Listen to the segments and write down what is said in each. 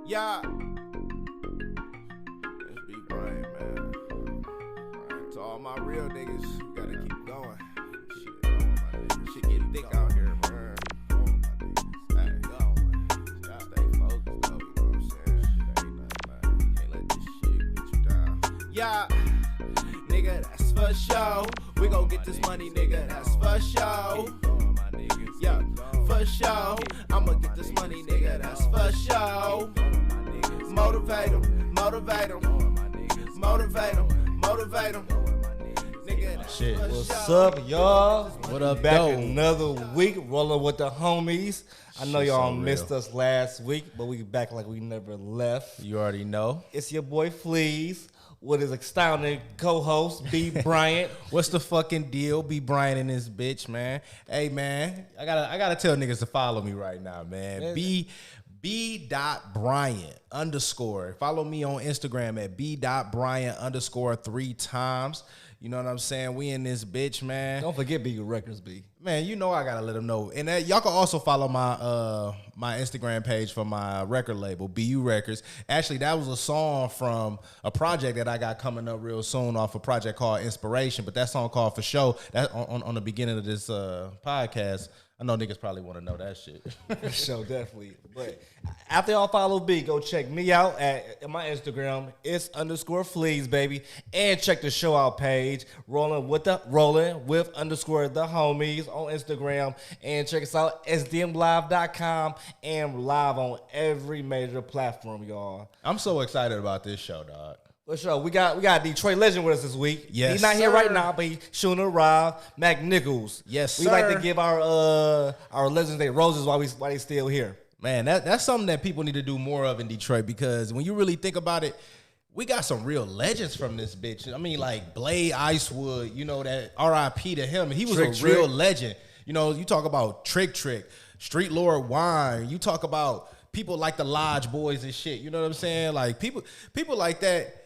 Yeah. Let's be Brian, man. To all my real niggas, we gotta keep going. Shit, all my niggas. Shit get thick out here, man. All my niggas. Hey, y'all stay focused, though. You know what I'm saying? Shit ain't nothing, man. Can't let this shit get you down. Yeah. Nigga, that's for sure. We gon' get this money, nigga. That's for sure. Yeah, for sure. I'ma get this money, nigga. That's for sure. Motivate them, motivate them, motivate them, motivate them. Nigga, Shit. What's up, y'all? What up, Back though? another week, rolling with the homies. I know Shit y'all so missed real. us last week, but we back like we never left. You already know. It's your boy Fleas with his astounding co-host B Bryant. What's the fucking deal? Be Brian in this bitch, man. Hey, man, I gotta tell niggas to follow me right now, man. B.Bryant _. Follow me on Instagram at B.Bryant _ 3 times. You know what I'm saying? We in this bitch, man. Don't forget B Records, B. Man, you know I gotta let them know. And y'all can also follow my my Instagram page for my record label, BU Records. Actually, that was a song from a project that I got coming up real soon off a project called Inspiration. But that song called For Show, that on the beginning of this podcast. I know niggas probably want to know that shit. For sure, definitely. But after y'all follow B, go check me out at my Instagram. It's _Fleas, baby. And check the show out page, Rollin with the homies on Instagram. And check us out, sdmlive.com, and live on every major platform, y'all. I'm so excited about this show, dog. For sure. We got Detroit legend with us this week. Yes, he's not here sir. right now, but he's soon to arrive. Mack Nichols. Yes, we like sir. to give our legends their roses while they still here. Man, that's something that people need to do more of in Detroit, because when you really think about it, we got some real legends from this bitch. I mean, like Blade Icewood, you know, that RIP to him. He was Trick a real Trick. legend. You know, you talk about Trick, Street Lord Wine. You talk about people like the Lodge Boys and shit. You know what I'm saying? Like people like that,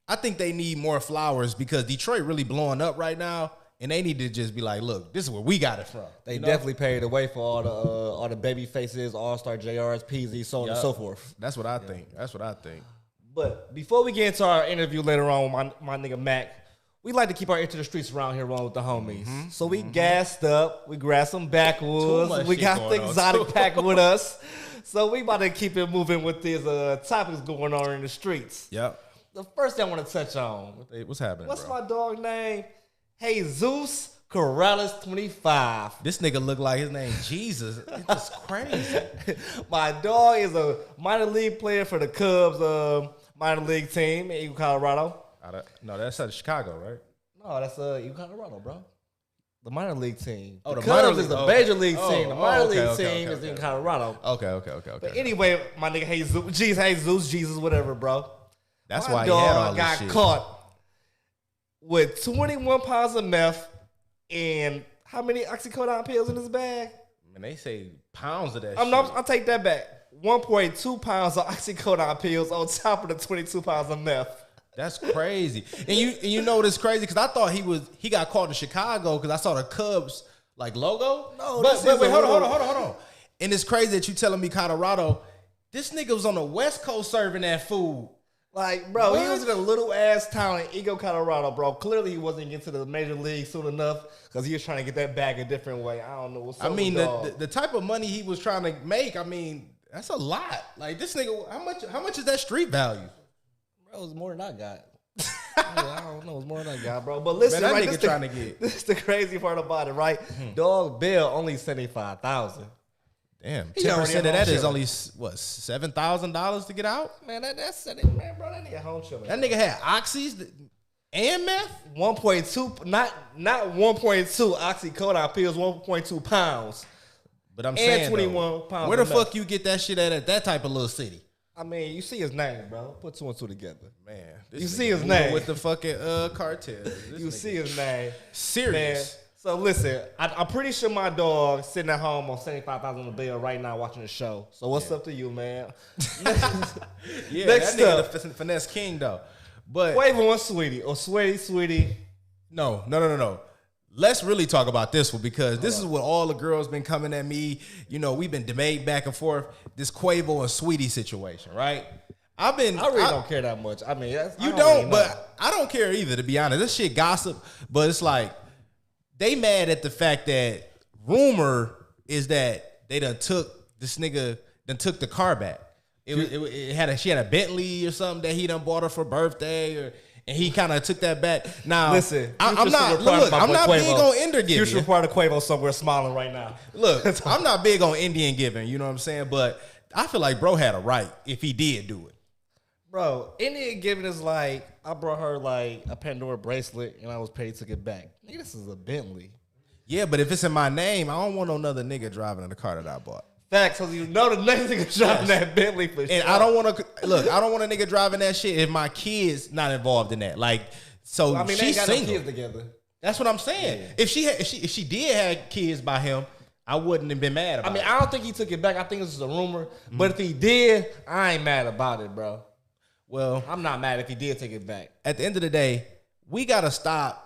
I think they need more flowers, because Detroit really blowing up right now. And they need to just be like, look, this is where we got it from. They You know? definitely paved the way for all the baby faces, All-Star JRs, PZ, so on and Yup. so forth. That's what I think. That's what I think. But before we get into our interview later on with my nigga Mac, we like to keep our ear to the streets around here rolling with the homies. So we gassed up. We grabbed some Too backwoods. much We shit got going the on, exotic too. pack with us. So we about to keep it moving with these topics going on in the streets. Yep. The first thing I want to touch on, What's happening, what's bro? my dog name? Jesus Corrales 25. This nigga look like his name Jesus. It's just crazy. My dog is a minor league player for the Cubs minor league team in Colorado. No, that's out of Chicago, right? No, that's Colorado, bro. The minor league team. Oh, the the minor Cubs is league- the oh. major league Oh, team. The oh, minor okay, league okay, team okay, is in okay. Colorado. Okay. But anyway, my nigga Jesus, whatever, bro. That's My why he had all dog this got shit. caught with 21 pounds of meth and how many oxycodone pills in his bag? And they say pounds of that I'll take that back. 1.2 pounds of oxycodone pills on top of the 22 pounds of meth. That's crazy. And you know what's crazy? Because I thought he got caught in Chicago, because I saw the Cubs like logo. No, but this wait, is hold a little- on. And it's crazy that you telling me Colorado. This nigga was on the West Coast serving that food. Like, bro, he What? was in a little ass town in Eagle, Colorado, bro. Clearly, he wasn't getting to the major league soon enough because he was trying to get that bag a different way. I don't know what's up. I mean, with dog. the type of money he was trying to make, I mean, that's a lot. Like, this nigga, how much is that street value? Bro, it's more than I got. I don't know, it's more than I got, bro. But listen, Man, that right, nigga trying to get. this is the crazy part about it, right? Dog bill only $75,000. Damn, He 10% already of at that home is chilling. only what, $7,000 to get out. Man, that's it, man, bro. That nigga home chilling. That nigga had oxys and meth. 1.2, not 1.2 oxycodone pills, 1.2 pounds. But I'm And saying, 21 though, pounds where the of meth. fuck you get that shit at that type of little city? I mean, you see his name, bro. Put two and two together. Man, this You nigga see his moving name. with the fucking cartel. This You nigga see his name. serious. Man, so listen, I'm pretty sure my dog sitting at home on $75,000 on the bill right now watching the show. So what's up to you, man? Yeah, Next that nigga up. the finesse king though. But Wave on Sweetie or Sweetie. no. let's really talk about this one because this is what all the girls been coming at me. You know, we've been debating back and forth this Quavo and Sweetie situation, right? I really don't care that much. I mean, you don't, but I don't care either, to be honest. This shit gossip, but it's like they mad at the fact that rumor is that they done took this nigga took the car back. She had a Bentley or something that he done bought her for birthday, and he kind of took that back. Now, listen, I'm not big on Indian giving. Future part of Quavo somewhere smiling right now. Look, I'm not big on Indian giving. You know what I'm saying? But I feel like bro had a right if he did do it. Bro, Indian giving is like, I brought her like a Pandora bracelet and I was paid to get back. Nigga, this is a Bentley. Yeah, but if it's in my name, I don't want no other nigga driving in the car that I bought. Facts, because you know the next nigga driving that Bentley for sure. And I don't want to, look, I don't want a nigga driving that shit if my kid's not involved in that. Like, so well, I mean, she's they got single. no kids together. That's what I'm saying. Yeah. If she did have kids by him, I wouldn't have been mad about it. I don't think he took it back. I think this is a rumor. Mm-hmm. But if he did, I ain't mad about it, bro. Well, I'm not mad if he did take it back. At the end of the day, we gotta stop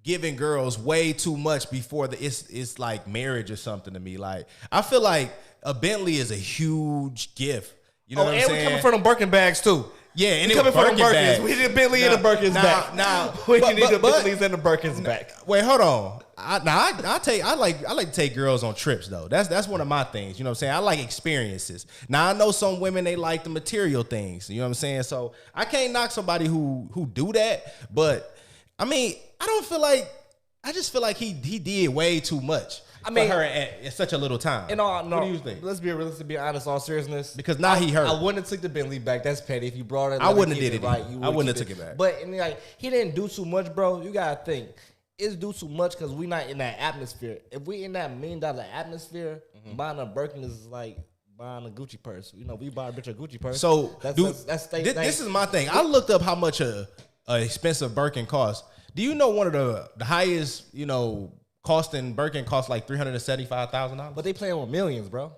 giving girls way too much before it's like marriage or something to me. Like, I feel like a Bentley is a huge gift. You know what I'm saying? And we coming from them Birkin bags too. Yeah, and it coming from the Birkins. We need a Bentley and the Birkins back. We need the Bentleys and the Birkins back. Wait, hold on. I like to take girls on trips though. That's one of my things. You know what I'm saying? I like experiences. Now I know some women they like the material things. You know what I'm saying? So I can't knock somebody who do that. But I mean, I just feel like he did way too much. I mean, for her at such a little time. What do you think? Let's be realistic, be honest, all seriousness. Because now he hurt. I wouldn't have took the Bentley back. That's petty. If you brought it, I wouldn't have did it. Right, I wouldn't have took it back. But like, he didn't do too much, bro. You gotta think. It's do too much because we not in that atmosphere. If we in that $1 million atmosphere, buying a Birkin is like buying a Gucci purse. You know, we buy a bitch a Gucci purse. So this is my thing. I looked up how much a expensive Birkin costs. Do you know one of the highest, costing Birkin costs like $375,000? But they playing with millions, bro.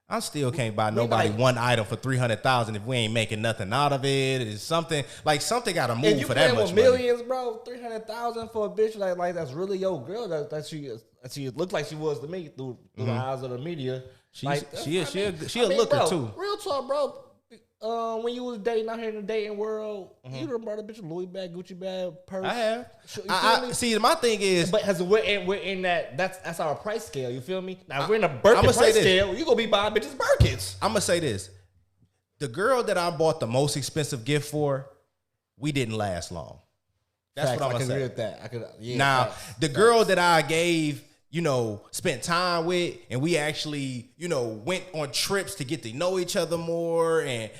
I still can't buy nobody one item for $300,000 if we ain't making nothing out of it. It's something got to move for that much money. Millions, bro. $300,000 for a bitch like that's really your girl. That she looked like she was to me through the eyes of the media. She a looker bro, too. Real talk, bro. When you was dating out here in the dating world, you done brought a bitch a Louis bag, Gucci bag, purse. I have. See, my thing is, but as we're in that, that's our price scale. You feel me? Now we're in a Birkin price scale. You gonna be buying bitches Birkins. I'm gonna say this: the girl that I bought the most expensive gift for, we didn't last long. That's what I'm gonna say. Agree with that. Now the girl that I gave, spent time with, and we actually, went on trips to get to know each other more, and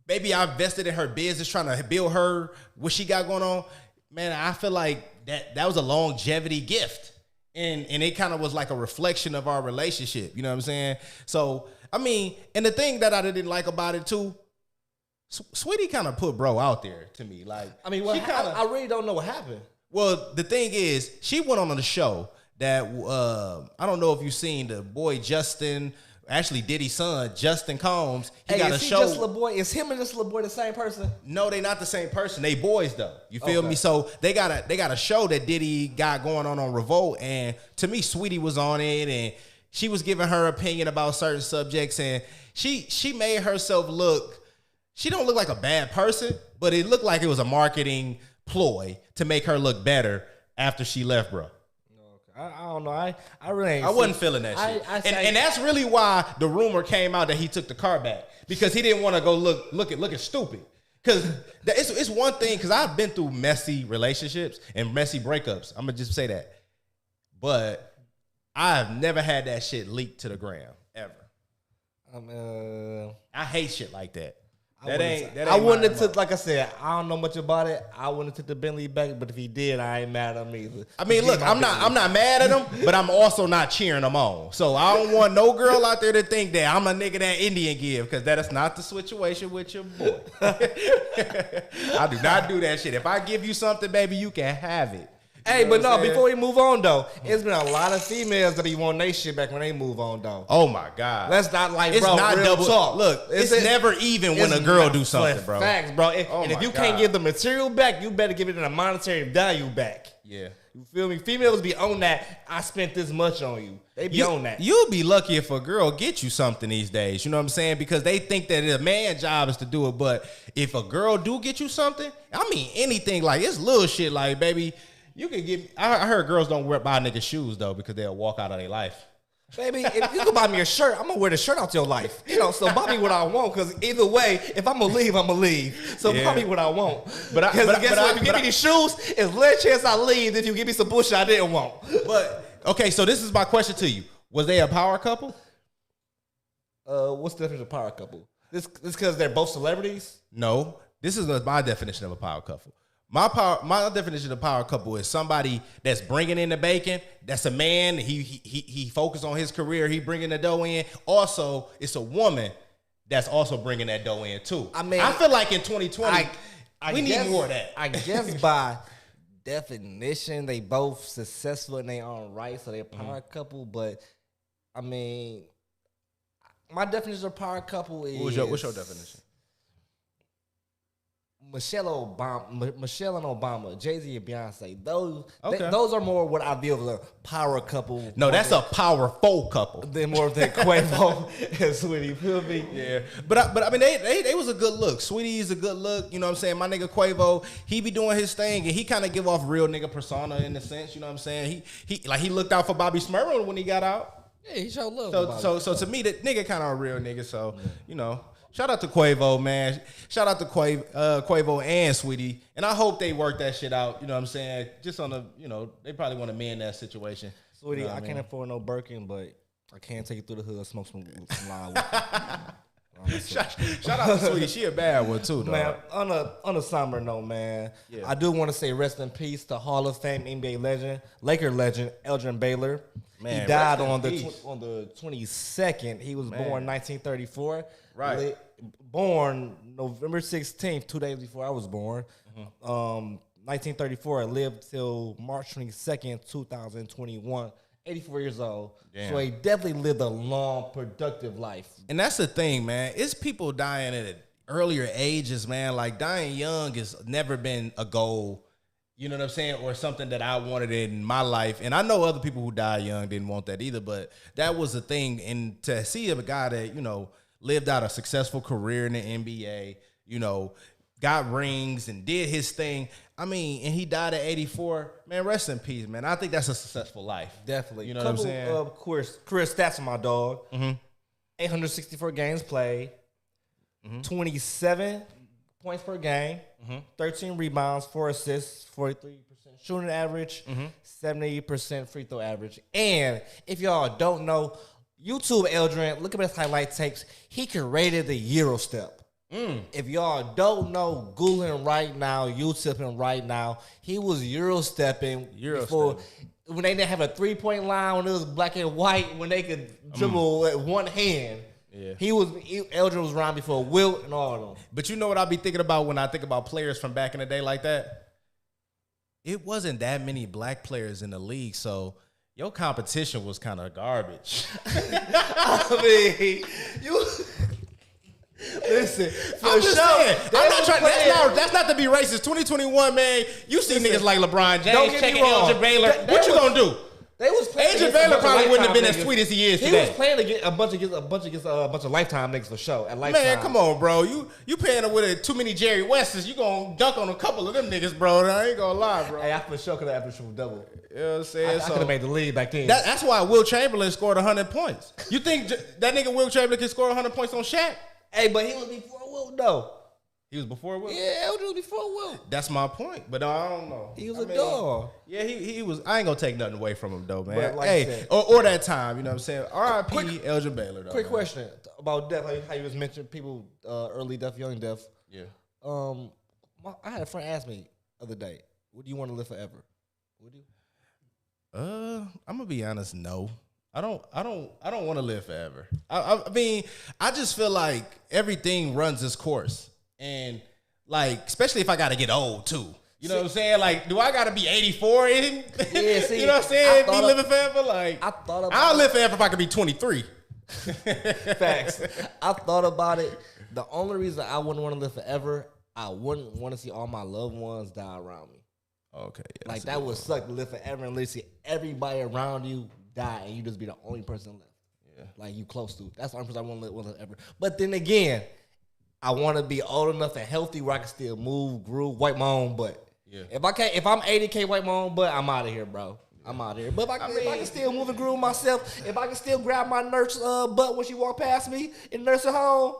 maybe I invested in her business trying to build her what she got going on. Man, I feel like that was a longevity gift, and it kind of was like a reflection of our relationship. You know what I'm saying? So I mean, and the thing that I didn't like about it too, Sweetie kind of put bro out there to me. Like, I mean, I really don't know what happened. Well, the thing is, she went on the show that I don't know if you've seen the boy Justin, actually Diddy's son, Justin Combs. He got a show. Just little boy? Is him and this little boy the same person? No, they not the same person. They boys though. You feel me? So they got a show that Diddy got going on Revolt, and to me, Sweetie was on it, and she was giving her opinion about certain subjects, and she made herself look. She don't look like a bad person, but it looked like it was a marketing ploy to make her look better after she left, bro. I don't know. I really ain't. I wasn't feeling that shit. And that's really why the rumor came out that he took the car back, because he didn't want to go looking stupid. Because it's one thing, because I've been through messy relationships and messy breakups. I'm going to just say that. But I've never had that shit leaked to the ground, ever. I hate shit like that. I wouldn't have took, like I said, I don't know much about it. I wouldn't have took the Bentley back, but if he did, I ain't mad at him either. I mean, look, I'm not mad at him, but I'm also not cheering him on. So I don't want no girl out there to think that I'm a nigga that Indian give, because that is not the situation with your boy. I do not do that shit. If I give you something, baby, you can have it. Hey, but no, before we move on, though, it's been a lot of females that be wanting their shit back when they move on, though. Oh, my God. That's not like, it's bro, not real double talk. Look, it's never even when a girl do something, bro. Facts, bro. And if you can't give the material back, you better give it a monetary value back. Yeah. You feel me? Females be on that. I spent this much on you. They be on that. You'll be lucky if a girl get you something these days. You know what I'm saying? Because they think that a man's job is to do it. But if a girl do get you something, I mean anything, like it's little shit like, baby, you can get me. I heard girls don't buy niggas shoes though because they'll walk out of their life. Baby, if you can buy me a shirt, I'm gonna wear the shirt out your life. You know, so buy me what I want. Because either way, if I'm gonna leave, I'm gonna leave. So buy me what I want. But guess what? If you give me these shoes, it's less chance I leave than if you give me some bullshit I didn't want. But okay, so this is my question to you: was they a power couple? What's the definition of power couple? This because they're both celebrities? No, this is my definition of a power couple. My definition of power couple is somebody that's bringing in the bacon. That's a man. He focused on his career. He bringing the dough in. Also, it's a woman that's also bringing that dough in too. I mean, I feel like in 2020, we need more of that. I guess by definition, they both successful in their own right, so they're a power couple. But I mean, my definition of power couple is what's your definition? Michelle and Obama, Jay-Z and Beyonce, those are more what I view as a power couple. No, that's a powerful couple. They're more than Quavo and Sweetie, feel me? Yeah, but I mean they was a good look. Sweetie is a good look. You know what I'm saying? My nigga Quavo, he be doing his thing and he kind of give off real nigga persona in a sense. You know what I'm saying? He looked out for Bobby Smurl when he got out. Yeah, he showed love. So to me, that nigga kind of a real nigga. So you know. Shout out to Quavo, man. Shout out to Quavo and Sweetie. And I hope they work that shit out. You know what I'm saying? Just on the, they probably want to mend that situation. Sweetie, I can't afford no Birkin, but I can take you through the hood, smoke some line with Shout out to Sweetie. She a bad one too, though. Man, on a somber note, man, I do want to say rest in peace to Hall of Fame NBA legend, Laker legend, Elgin Baylor. Man, he died on the 22nd. He was born 1934. Right. Born November 16th, 2 days before I was born. 1934. I lived till March 22nd, 2021. 84 years old. Damn. So he definitely lived a long, productive life. And that's the thing, man. It's people dying at earlier ages, man. Like dying young has never been a goal. You know what I'm saying? Or something that I wanted in my life. And I know other people who died young didn't want that either, but that was the thing. And to see a guy that, lived out a successful career in the NBA, got rings and did his thing. I mean, and he died at 84. Man, rest in peace, man. I think that's a successful life. Definitely. You know what I'm saying? Career stats on my dog. 864 games played. 27 points per game. 13 rebounds, 4 assists, 43% shooting average, 70% free throw average. And if y'all don't know, YouTube Eldrin, look at his highlight tapes. He created the Euro step. If y'all don't know, Google him right now, YouTube him right now. He was Euro stepping before when they didn't have a 3-point line, when it was black and white, when they could dribble with one hand. Yeah. Eldrin was around before Wilt and all of them. But you know what I be thinking about when I think about players from back in the day like that? It wasn't that many black players in the league, so your competition was kind of garbage. I mean, listen, I'm just saying. I'm not trying. That's not to be racist. 2021, man. You see niggas like LeBron James checking Elgin Baylor. What you gonna do? They was playing. Elgin Baylor probably wouldn't have been as sweet as he is today. He was playing against a bunch of Lifetime niggas for sure. At Lifetime. Man, come on, bro. You paying him with too many Jerry Wests. You gonna dunk on a couple of them niggas, bro. I ain't gonna lie, bro. Hey, I for sure could have had a triple double. You know what I'm saying? I could have made the lead back then. That's why Will Chamberlain scored 100 points. You think that nigga Will Chamberlain can score 100 points on Shaq? Hey, but he was before Will, though. He was before Will? Yeah, Elgin was before Will. That's my point, but I don't know. He was a dog. Yeah, he was. I ain't gonna take nothing away from him though, man. But like or that time, you know what I'm saying? R.I.P. Elgin Baylor though. Quick question about death, how you was mentioning people early death, young death. Yeah. I had a friend ask me the other day, would you want to live forever? Would you? I'm gonna be honest, no. I don't want to live forever. I mean, I just feel like everything runs its course. And like, especially if I gotta get old too. You know what I'm saying? Like, do I gotta be 84 in? Yeah, see, you know what I'm saying? Be living forever? Like, I thought about I'll live forever if I could be 23. Facts. I thought about it. The only reason I wouldn't want to live forever, I wouldn't want to see all my loved ones die around me. Okay, yeah, Like that would suck to live forever and literally everybody around you die and you just be the only person left. Yeah, like you close to. That's the only person I want to live ever. But then again, I want to be old enough and healthy where I can still move, groove, wipe my own butt. Yeah. If I'm 80K wipe my own butt, I'm out of here, bro. I'm out of here. But if I can still move and groove myself, if I can still grab my nurse butt when she walk past me in nursing home,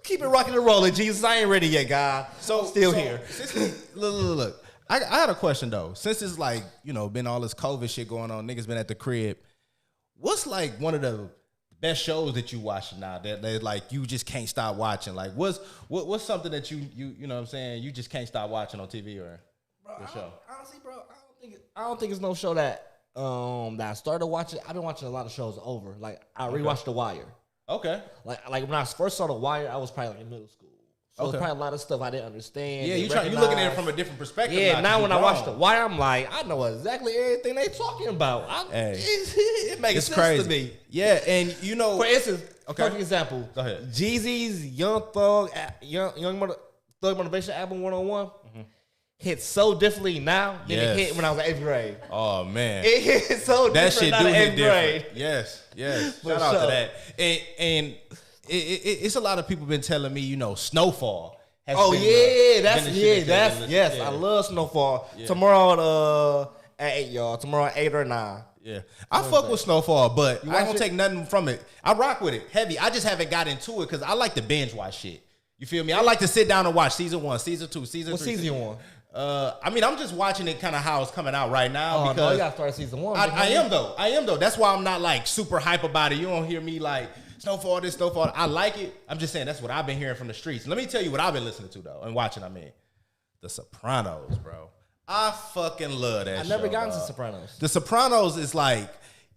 keep it rocking and rolling, Jesus. I ain't ready yet, God. I'm still here. Look. I had a question though. Since it's like, been all this COVID shit going on, niggas been at the crib. What's like one of the best shows that you watching now that like you just can't stop watching? Like what's something that you know what I'm saying, you just can't stop watching on TV or show? Honestly, bro, I don't think it's no show that I started watching. I've been watching a lot of shows over. Like I rewatched The Wire. Okay. Like when I first saw The Wire, I was probably like in middle school. So it's probably a lot of stuff I didn't understand. Yeah, you looking at it from a different perspective. Yeah, now when I watch The Wire, I'm like, I know exactly everything they talking about. It makes sense crazy to me. Yeah, and for instance, perfect example. Go ahead. Jeezy's Young Thug Motivation album 101 hit so differently now than it hit when I was in 8th grade. Oh man, it hit so that different shit do hit in 8th different. grade. Yes. Shout out to that. And it's a lot of people been telling me, Snowfall. I love Snowfall. Yeah. Tomorrow at 8, y'all. Tomorrow at 8 or 9. Yeah, I fuck with Snowfall, but I ain't gonna take nothing from it. I rock with it heavy. I just haven't got into it because I like to binge watch shit. You feel me? I like to sit down and watch season 1, season 2, season 3. What season you on? I'm just watching it kind of how it's coming out right now. Because you gotta start season 1. I am though. That's why I'm not like super hype about it. You don't hear me like Snowfall this, Snowfall. I like it. I'm just saying that's what I've been hearing from the streets. Let me tell you what I've been listening to though and watching. The Sopranos, bro. I fucking love that show. I never got into Sopranos. The Sopranos is like,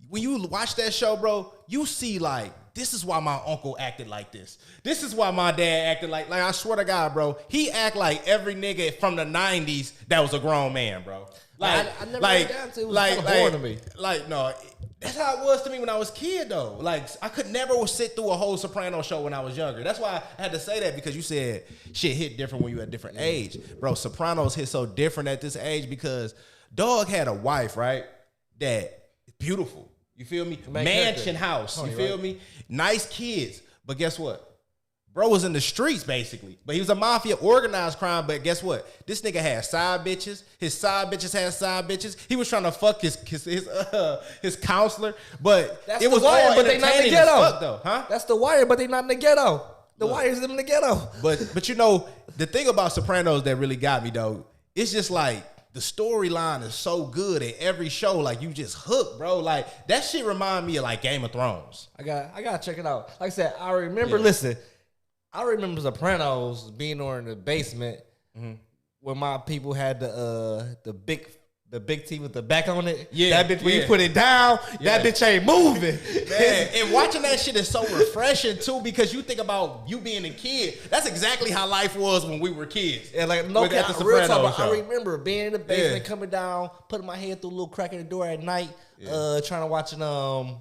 when you watch that show, bro, you see like, this is why my uncle acted like this. This is why my dad acted like I swear to God, bro, he act like every nigga from the 90s that was a grown man, bro. Like, I never got into it. It was kind of boring to me. No, that's how it was to me when I was a kid, though. Like, I could never sit through a whole Soprano show when I was younger. That's why I had to say that, because you said shit hit different when you at a different age. Bro, Sopranos hit so different at this age because Dog had a wife, right, that beautiful. You feel me? Mansion house. You feel me? Nice kids. But guess what? Bro was in the streets, basically. But he was a mafia, organized crime. But guess what? This nigga had side bitches. His side bitches had side bitches. He was trying to fuck his counselor. But that's it was the Wire, all but they not in the ghetto. Fuck, though. Huh? That's The Wire, but they not in the ghetto. The Wire's in the ghetto. But the thing about Sopranos that really got me, though, it's just like the storyline is so good at every show. Like, you just hooked, bro. Like, that shit remind me of like Game of Thrones. I gotta check it out. Like I said, I remember, I remember Sopranos being in the basement when my people had the big TV with the back on it. Yeah, that bitch when you put it down, that bitch ain't moving. Man, and watching that shit is so refreshing too, because you think about you being a kid. That's exactly how life was when we were kids. And like no cap, I remember being in the basement, coming down, putting my head through a little crack in the door at night, trying to watch The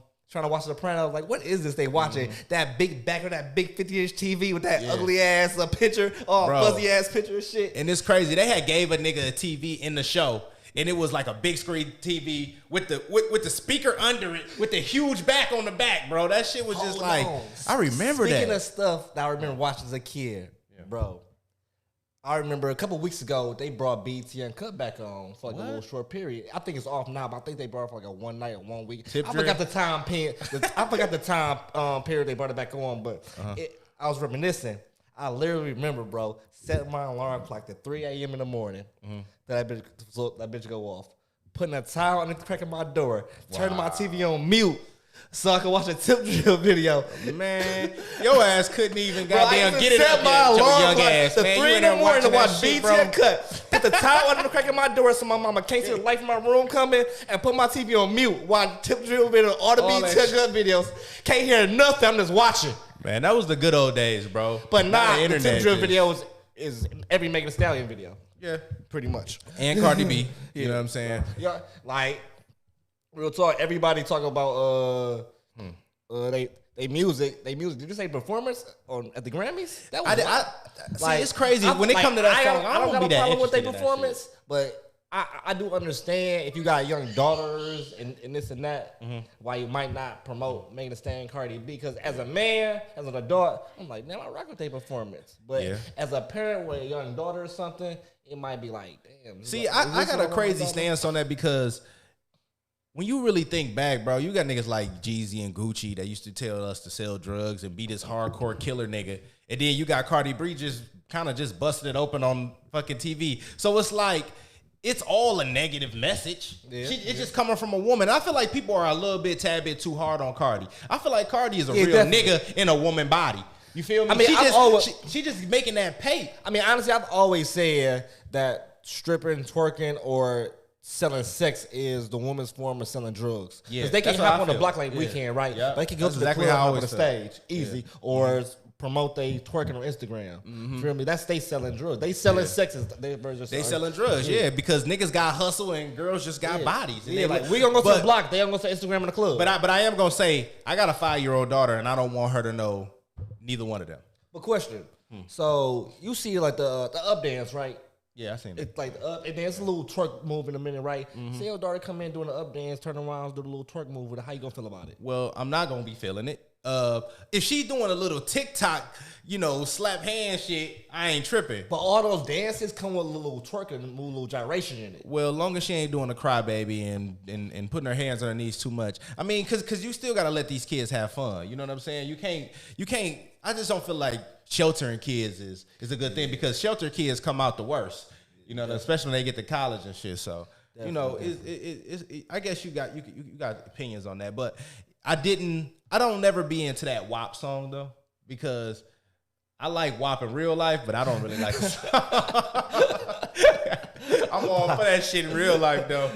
Sopranos. Like, what is this they watching? That big back of that big 50-inch TV with that ugly ass picture, fuzzy ass picture and shit. And it's crazy. They had gave a nigga a TV in the show, and it was like a big screen TV with the speaker under it, with the huge back on the back, bro. That shit was just I remember Speaking that. of stuff that I remember watching as a kid, bro. I remember a couple weeks ago, they brought BT Uncut back on for like a little short period. I think it's off now, but I think they brought it for like a one night or 1 week. I forgot the time period. Period they brought it back on, but I was reminiscing. I literally remember, bro, setting my alarm clock at 3 a.m. in the morning. That bitch go off. Putting a towel on the crack of my door. Turning my TV on mute so I could watch a tip drill video. Man, your ass couldn't even goddamn get it up my there, alarm young ass. To Man, 3 in the morning to watch BT Cut. Put the towel under the crack of my door so my mama can't see the light from my room coming, and put my TV on mute. Watch tip drill video, all the BT Cut videos. Can't hear nothing. I'm just watching. Man, that was the good old days, bro. But the tip drill video is every Megan Thee Stallion video. Yeah, pretty much. And Cardi B. You know what I'm saying? Yeah, like real talk. Everybody talk about they music. Did you say performance at the Grammys? That was see, it's crazy when it come to that song. I don't got a problem with their performance, but I do understand if you got young daughters and this and that, why you might not promote Megan Thee Stallion, Cardi B. Because as a man, as an adult, I'm like, man, I rock with their performance. But as a parent with a young daughter or something, it might be like, damn. See, I got a crazy stance on that because when you really think back, bro, you got niggas like Jeezy and Gucci that used to tell us to sell drugs and be this hardcore killer nigga. And then you got Cardi B just kind of just busting it open on fucking TV. So it's like, it's all a negative message. It's just coming from a woman. I feel like people are a little bit, tad bit too hard on Cardi. I feel like Cardi is a real nigga in a woman body. You feel me? I mean, she just making that pay. I mean, honestly, I've always said that stripping, twerking, or selling sex is the woman's form of selling drugs. Because they can hop on the block like weekend, right? Yep. They can go to the club on the stage, easy, or promote they twerking on Instagram. Feel me? That's they selling drugs. They selling sex. They selling drugs, because niggas got hustle and girls just got bodies. And like we gonna go to the block. They gonna go to Instagram in the club. But I am gonna say I got a 5-year-old daughter and I don't want her to know neither one of them. But question. So you see like the up dance, right? Yeah, I seen it. It's like the up, and then it's a little twerk move in a minute, right? See your daughter come in doing the up dance, turn around, do the little twerk move with it. How you gonna feel about it? Well, I'm not gonna be feeling it. If she doing a little TikTok, slap hand shit, I ain't tripping. But all those dances come with a little twerk and a little gyration in it. Well, long as she ain't doing a crybaby and putting her hands on her knees too much. I mean, cause you still gotta let these kids have fun. You know what I'm saying? You can't. I just don't feel like sheltering kids is a good thing because shelter kids come out the worst. Especially when they get to college and shit. So I guess you got opinions on that, but I don't never be into that WAP song though because I like WAP in real life, but I don't really like the song. I'm all for that shit in real life though.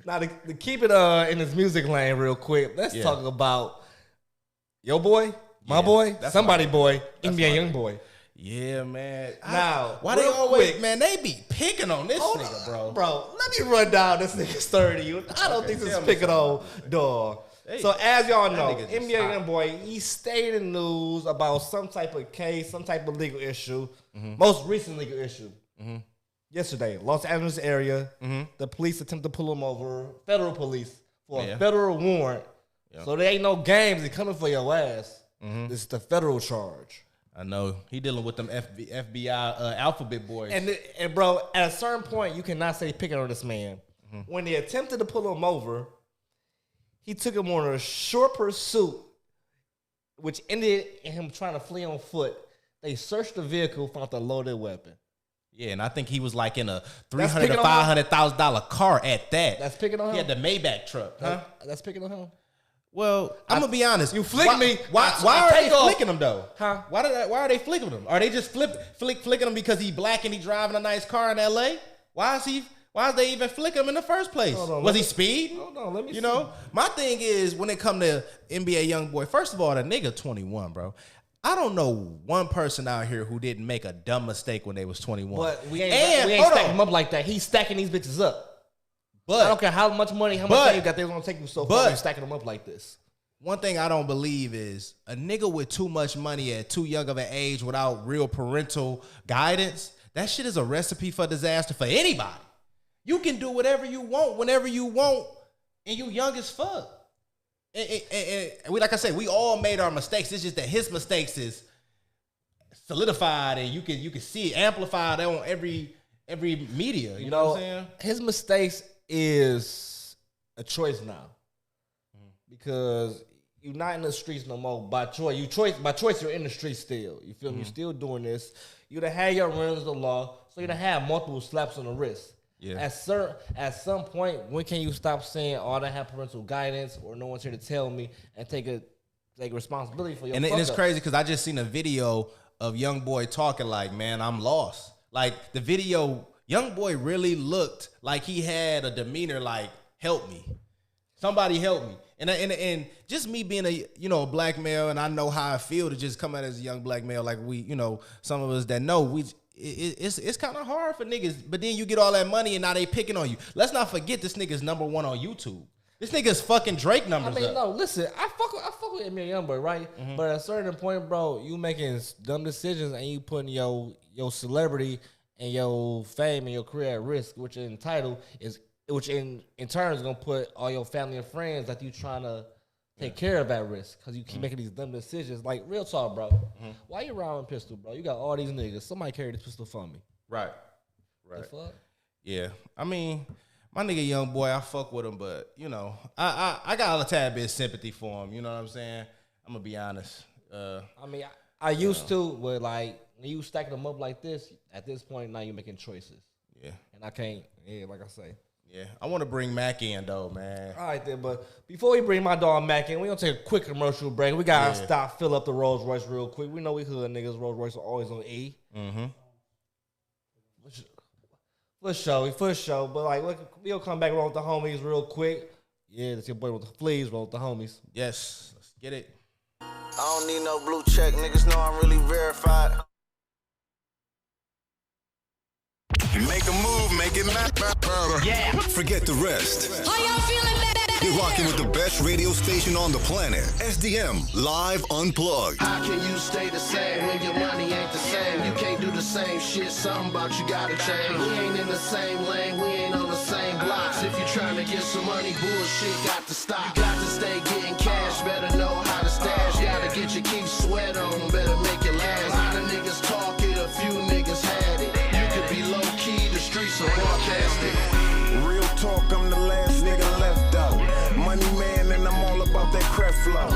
Now to keep it in this music lane real quick, let's talk about your boy, my boy, somebody boy, NBA YoungBoy. Yeah, man. Now, why they always, man, they be picking on this nigga, bro. Bro, let me run down this nigga's 30. I don't think this is picking on dog. Hey, so as y'all know, NBA YoungBoy, he stayed in the news about some type of case, some type of legal issue. Most recent legal issue. Yesterday, Los Angeles area, the police attempted to pull him over, federal police, for a federal warrant. So there ain't no games. They coming for your ass. This is the federal charge. I know. He dealing with them FBI alphabet boys. And bro, at a certain point, you cannot say picking on this man. When they attempted to pull him over, he took him on a short pursuit, which ended in him trying to flee on foot. They searched the vehicle, found a loaded weapon. Yeah, and I think he was like in a $300,000 to $500,000 car at that. That's picking on him? He had the Maybach truck. Huh? That's picking on him? Well, I'm gonna be honest. You flick me. Why are they flicking him though? Huh? Why are they flicking him? Are they just flicking him because he black and he driving a nice car in L.A.? Why is they even flicking him in the first place? Was he speed? Hold on, let me see. My thing is when it come to NBA YoungBoy, first of all, the nigga 21, bro. I don't know one person out here who didn't make a dumb mistake when they was 21. But we ain't stacking him up like that. He's stacking these bitches up. But I don't care how much money, how much money you got, they're gonna take you so far. You're stacking them up like this. One thing I don't believe is a nigga with too much money at too young of an age without real parental guidance. That shit is a recipe for disaster for anybody. You can do whatever you want, whenever you want, and you young as fuck. And we, like I said, we all made our mistakes. It's just that his mistakes is solidified, and you can see it amplified on every media. You know what I'm saying? His mistakes is a choice now, because you're not in the streets no more by choice. By choice, you're in the streets still. You feel me? You're still doing this. You done had your runs of the law, so you done have multiple slaps on the wrist. Yeah. At some point, when can you stop saying, "Oh, I don't have parental guidance," or "No one's here to tell me," and take responsibility for your? And it's crazy because I just seen a video of YoungBoy talking like, "Man, I'm lost." Like the video, YoungBoy really looked like he had a demeanor like, "Help me, somebody help me." And just me being a black male, and I know how I feel to just come out as a young black male, like some of us that know it's kind of hard for niggas. But then you get all that money and now they picking on you. Let's not forget this nigga's number one on YouTube. This nigga's fucking Drake numbers. I mean, no, listen, I fuck with NBA YoungBoy, right? But at a certain point, bro, you making dumb decisions and you putting your celebrity and your fame and your career at risk, which in turn is gonna put all your family and friends that you trying to take care of at risk because you keep making these dumb decisions. Like, real talk, bro. Why you around with a pistol, bro? You got all these niggas. Somebody carry this pistol for me. Right. The fuck? Yeah. I mean, my nigga YoungBoy, I fuck with him, but, you know, I got a tad bit of sympathy for him. You know what I'm saying? I'm going to be honest. I mean, I used to, but, like, when you stacking them up like this, at this point, now you're making choices. Yeah. And I can't, like I say. Yeah. I want to bring Mack in, though, man. All right, then, but before we bring my dog Mack in, we're going to take a quick commercial break. We got to stop, fill up the Rolls Royce real quick. We know we hood niggas. Rolls Royce are always on E. Mm-hmm. For sure. But, like, we'll come back roll with the homies real quick. Yeah, that's your boy with the fleas, roll with the homies. Yes. Let's get it. I don't need no blue check. Niggas know I'm really verified. Make a move, make it matter. Yeah. Forget the rest. How y'all feeling? You're rocking with the best radio station on the planet. SDM Live Unplugged. How can you stay the same when your money ain't the same? You can't do the same shit, something about you gotta change. We ain't in the same lane, we ain't on the same blocks. If you trying to get some money, bullshit got to stop. You got to stay getting cash, better know how to stash. Gotta get your keep sweat on, better make it last. A lot of niggas talk it, a few niggas had it. You could be low key, the streets are broadcasted. Real talk, I'm the last nigga left out. Money man, and I'm all about that crap flow.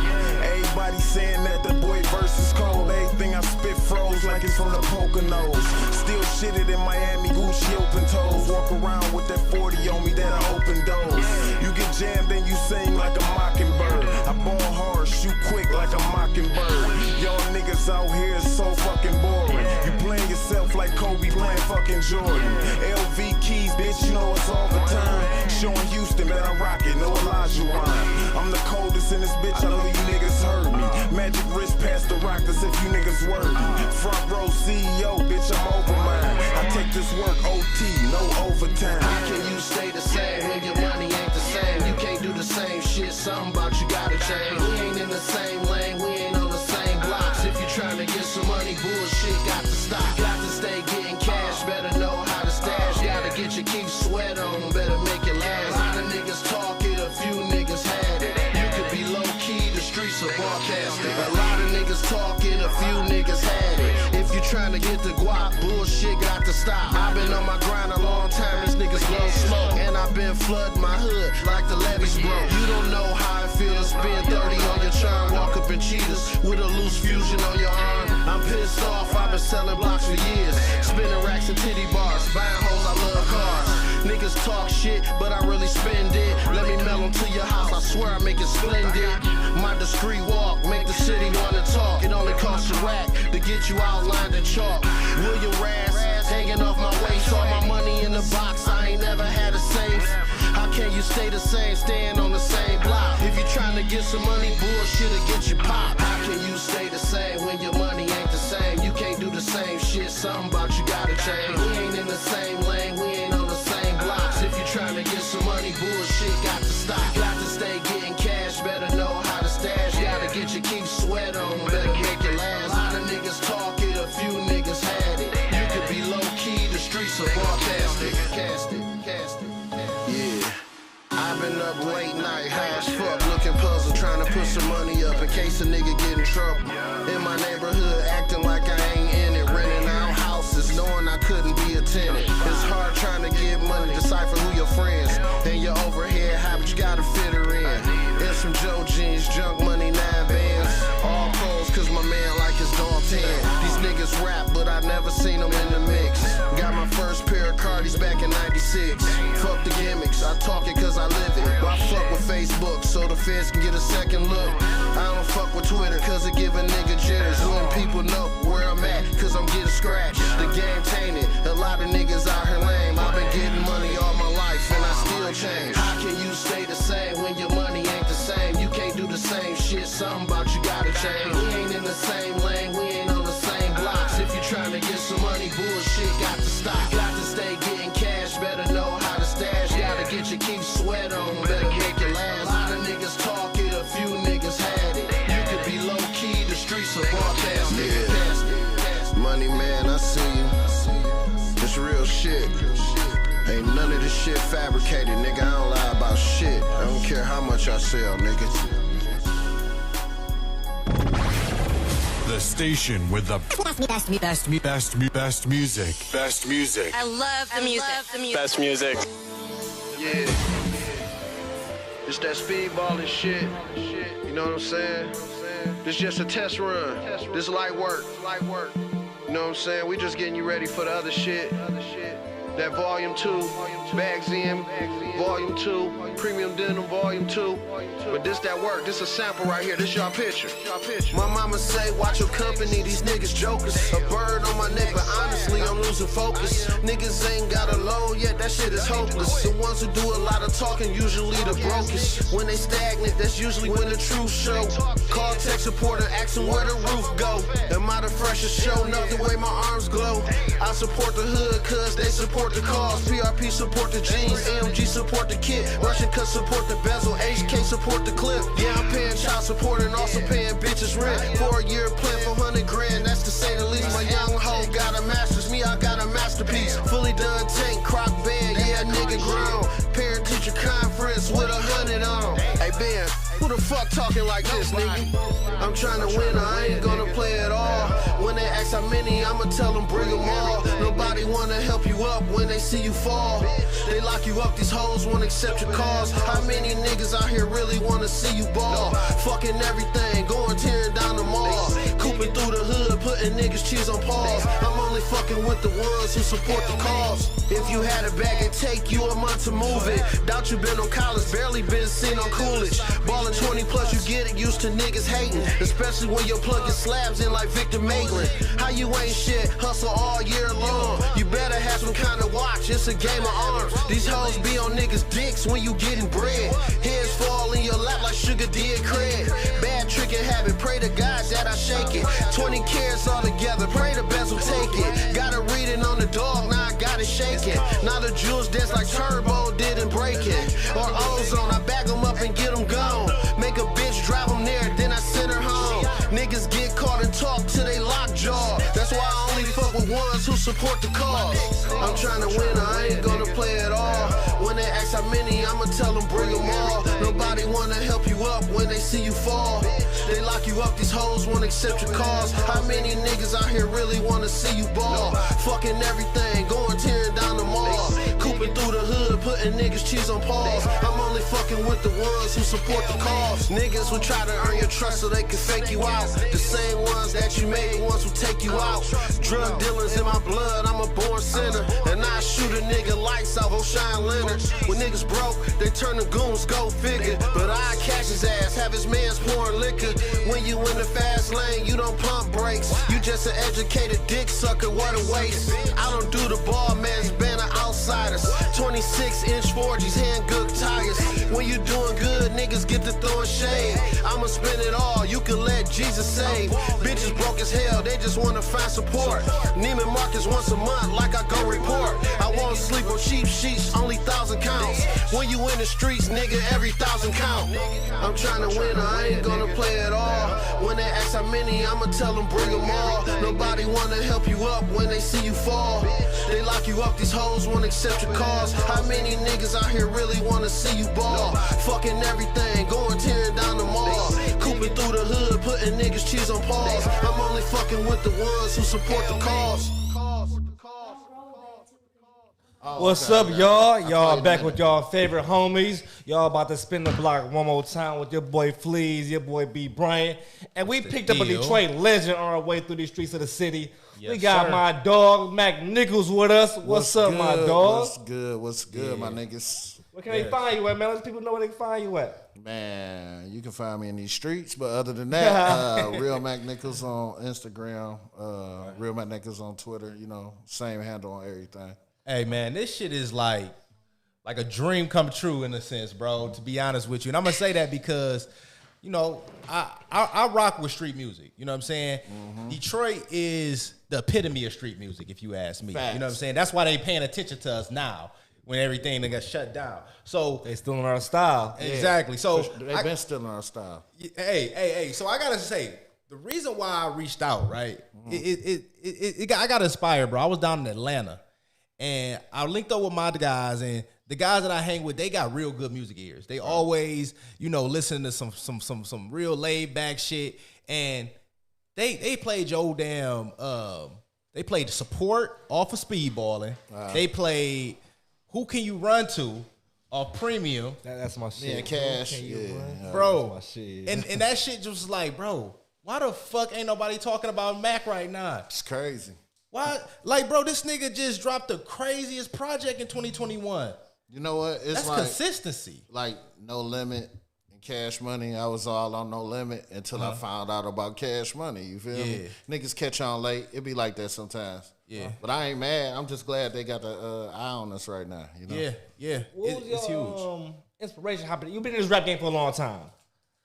Everybody saying that the boy verse is cold. Everything I spit froze like it's from the Poconos. Still shitted in Miami, Gucci open toes. Walk around with that 40 on me that I open doors. You get jammed and you sing like a mockingbird. I ball hard, shoot quick like a mockingbird. Y'all niggas out here is so fucking boring. You playing yourself like Kobe playing fucking Jordan. LV keys, bitch, you know it's all the time. Showing Houston that I rock it, no Elijah wine. I'm the coldest in this bitch, I know you niggas heard me. Magic wrist past the rockers if you niggas worthy. Front row CEO, bitch, I'm over mine. I take this work OT, no overtime. How can you stay the same when your money ain't the same? You can't do the same shit, something about you gotta change. We ain't in the same lane, we ain't on the same blocks. If you trying to get some money, bullshit got to stop. Got to stay getting cash, better know how to stash. Gotta get your keep sweat on, better make it last. A lot of niggas talk it, a few niggas had it. You could be low key, the streets are broadcasted. A lot of niggas talk it, a few niggas had it. If you trying to get the guap, bullshit got to stop. I've been on my grind a long time, these niggas blow smoke. And I've been flooding my hood like the levees broke. You don't know how it feels, being 30 on your charm. Walk up in cheetahs with a loose fusion on your arm. I'm pissed off, I've been selling blocks for years. Spinning racks and titty bars, buying hoes, I love cars. Niggas talk shit, but I really spend it. Let me mail them to your house, I swear I make it splendid. My discreet walk, make the city wanna talk. It only costs a rack to get you outlined in chalk. William Rass, hanging off my waist. All my money in the box, I ain't never had a safe. How can you stay the same, staying on the same block? If you trying to get some money, bullshit'll get you popped. How can you stay the same when your money ain't the same? You can't do the same shit, something about you gotta change. We ain't in the same lane, we ain't on the same blocks. If you trying to get some money, bullshit got to stop. Got to stay getting cash, better know how to stash. Gotta get your keep sweat on, better make it last. A lot of niggas talk it, a few niggas had it. You could be low key, the streets are broadcasted. Yeah. I've been up late night, high as fuck, looking puzzled, trying to put some money up in case a nigga get in trouble. In my neighborhood, acting like I ain't in it, renting out houses, knowing I couldn't be a tenant. It's hard trying to get money, decipher who your friends. And your overhead habits, you gotta fit her in. And some Joe jeans, junk money, 9 bands. All pros, cause my man like his dog 10. These niggas rap, but I never seen them in the mix. Got my first pair of Cardis back in 96. Fuck the gimmicks, I talk it cause I live it. Why fuck with Facebook so the feds can get a second look? I don't fuck with Twitter cause it give a nigga jitters. Letting people know where I'm at cause I'm getting scratched. The game tainted, a lot of niggas out here lame. I've been getting money all my life and I still change. How can you stay the same when your money ain't the same? You can't do the same shit, something about you gotta change. We ain't in the same lane, we ain't on the same blocks. If you trying to get some money, bullshit got to stop. Got to stay getting cash, better know how to stash. Gotta get your keep sweat on, better make it last. A lot of niggas talk it, a few niggas had it. You could be low key, the streets are broadcasted. Money man, I see you. It's shit. Ain't none of this shit fabricated, nigga. I don't lie about shit. I don't care how much I sell, nigga. The station with the best music. Best music. I love the music. Best music. Yeah. It's that speedballing shit. You know what I'm saying? This just a test run. This light work. You know what I'm saying? We just getting you ready for the other shit. That volume 2, Bags In, volume 2, Premium Denim, volume 2. But this that work, this a sample right here, this y'all picture. My mama say, watch your company, these niggas jokers. A bird on my neck, but honestly, I'm losing focus. Niggas ain't got a loan yet, that shit is hopeless. The ones who do a lot of talking, usually the brokest. When they stagnant, that's usually when the truth show. Call tech support and ask them where the roof go. Am I the freshest show? Not the way my arms glow. I support the hood, cause they support the cause. PRP support the jeans, AMG support the kit. Russian cut support the bezel, HK support the clip. Yeah, I'm paying child support and also paying bitches rent. 4-year plan for 100 grand, that's to say the least. My young hoe got a master's, me I got a masterpiece. Fully done tank, croc bed, yeah, nigga grown. Parent teacher conference with 100 on. Hey Ben, who the fuck talking like this, nigga? I'm trying to win, I ain't gonna play at all. When they ask how many, I'ma tell them bring them all. Nobody wanna help you up when they see you fall. They lock you up, these hoes won't accept your calls. How many niggas out here really wanna see you ball? Fucking everything, going tearing down the mall. Cooping through the hood, putting niggas cheese on pause. I'm only fucking with the ones who support the cause. If you had a bag, it take you a month to move it. Doubt you been on college, barely been seen on Coolidge. Ballin' 20 plus, you get it used to niggas hating. Especially when you're plugging slabs in like Victor Maitland. How you ain't shit, hustle all year long. You better have some kind of watch, it's a game of arms. These hoes be on niggas' dicks when you getting bread. Heads fall in your lap like Sugar did Craig. Bad trick and habit, pray to God that I shake it. 20 carats all together, pray the best will take it. Got a reading on the dog, now I got it shaking. Now the jewels dance like Turbo didn't break it. Or Ozone, I back them up and get them gone. Make a bitch drive them there, then I send her home. Niggas get caught and talk till they lockjaw. That's why I only fuck with ones who support the cause. I'm trying to win, I ain't gonna play at all. When they ask how many, I'ma tell them bring them all. Nobody wanna help you up when they see you fall. They lock you up, these hoes won't accept your cause. How many niggas out here really wanna see you ball? Fucking everything, going tearing down the mall. Cooping through the hood, putting niggas cheese on pause. I'm only fucking with the ones who support the cause. Niggas will try to earn your trust so they can fake you out. The same ones that you made, the ones who take you out. Drug dealers in my blood, I'm a born sinner. And I shoot a nigga lights out, O'Shine Leonard. When niggas broke, they turn to goons, go figure. But I catch his ass, have his mans pouring liquor. When you in the fast lane, you don't pump brakes. You just an educated dick sucker, what a waste. I don't do the ball man's banner outsiders. 26-inch 4Gs, hand good tires. When you doing good, niggas get to throwing shade. I'ma spend it all, you can let Jesus save. Bitches broke as hell, they just wanna find support. Neiman Marcus once a month, like I go report. I won't sleep on cheap sheets, only 1,000 counts. When you in the streets, nigga, every 1,000 count. I'm trying to win, I ain't gonna play at all. When they ask how many, I'ma tell them bring them all. Nobody wanna help you up when they see you fall. They lock you up, these hoes won't accept your cause. How many niggas out here really wanna see you ball? Fucking everything, going tearing down the mall. Cooping through the hood, putting niggas cheese on pause. I'm only fucking with the ones who support the cause. What's up, y'all? Y'all back with y'all favorite homies. Y'all about to spin the block one more time with your boy Fleas, your boy B. Bryant. And we picked up a Detroit legend on our way through the streets of the city. Yes, we got sir. my dog, Mack Nichols, with us. What's up, good, my dog? What's good, my niggas? Where can they find you at, man? Let people know where they can find you at. Man, you can find me in these streets, but other than that, Real Mack Nichols on Instagram, Real Mack Nichols on Twitter, you know, same handle on everything. Hey man, this shit is like a dream come true in a sense, bro. To be honest with you, and I'm gonna say that because, you know, I rock with street music. You know what I'm saying? Mm-hmm. Detroit is the epitome of street music, if you ask me. Facts. You know what I'm saying? That's why they paying attention to us now when everything got shut down. So they still in our style. Exactly. So they've been still in our style. Hey. So I gotta say, the reason why I reached out, right? Mm-hmm. I got inspired, bro. I was down in Atlanta. And I linked up with my guys, and the guys that I hang with, they got real good music ears. They always, listen to some real laid back shit. And they played your damn they played Support off of Speedballing. They played Who Can You Run To off Premium. That's my shit. Yeah, Cash. Bro. That's my shit. And that shit just was like, bro, why the fuck ain't nobody talking about Mack right now? It's crazy. Why? Like, bro, this nigga just dropped the craziest project in 2021. You know what? It's That's like consistency. Like No Limit and Cash Money. I was all on No Limit until I found out about Cash Money. You feel me? Niggas catch on late. It be like that sometimes. Yeah. But I ain't mad. I'm just glad they got the eye on us right now. Yeah. What was It's your huge. inspiration hopping? You've been in this rap game for a long time.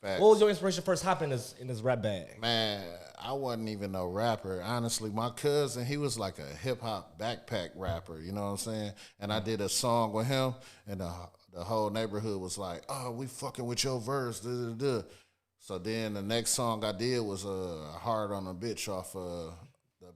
Facts. What was your inspiration first hopping in this rap bag? Man, I wasn't even no rapper. Honestly, my cousin, he was like a hip hop backpack rapper. You know what I'm saying? And I did a song with him, and the whole neighborhood was like, "Oh, we fucking with your verse." Duh, duh, duh. So then the next song I did was Hard on a Bitch off the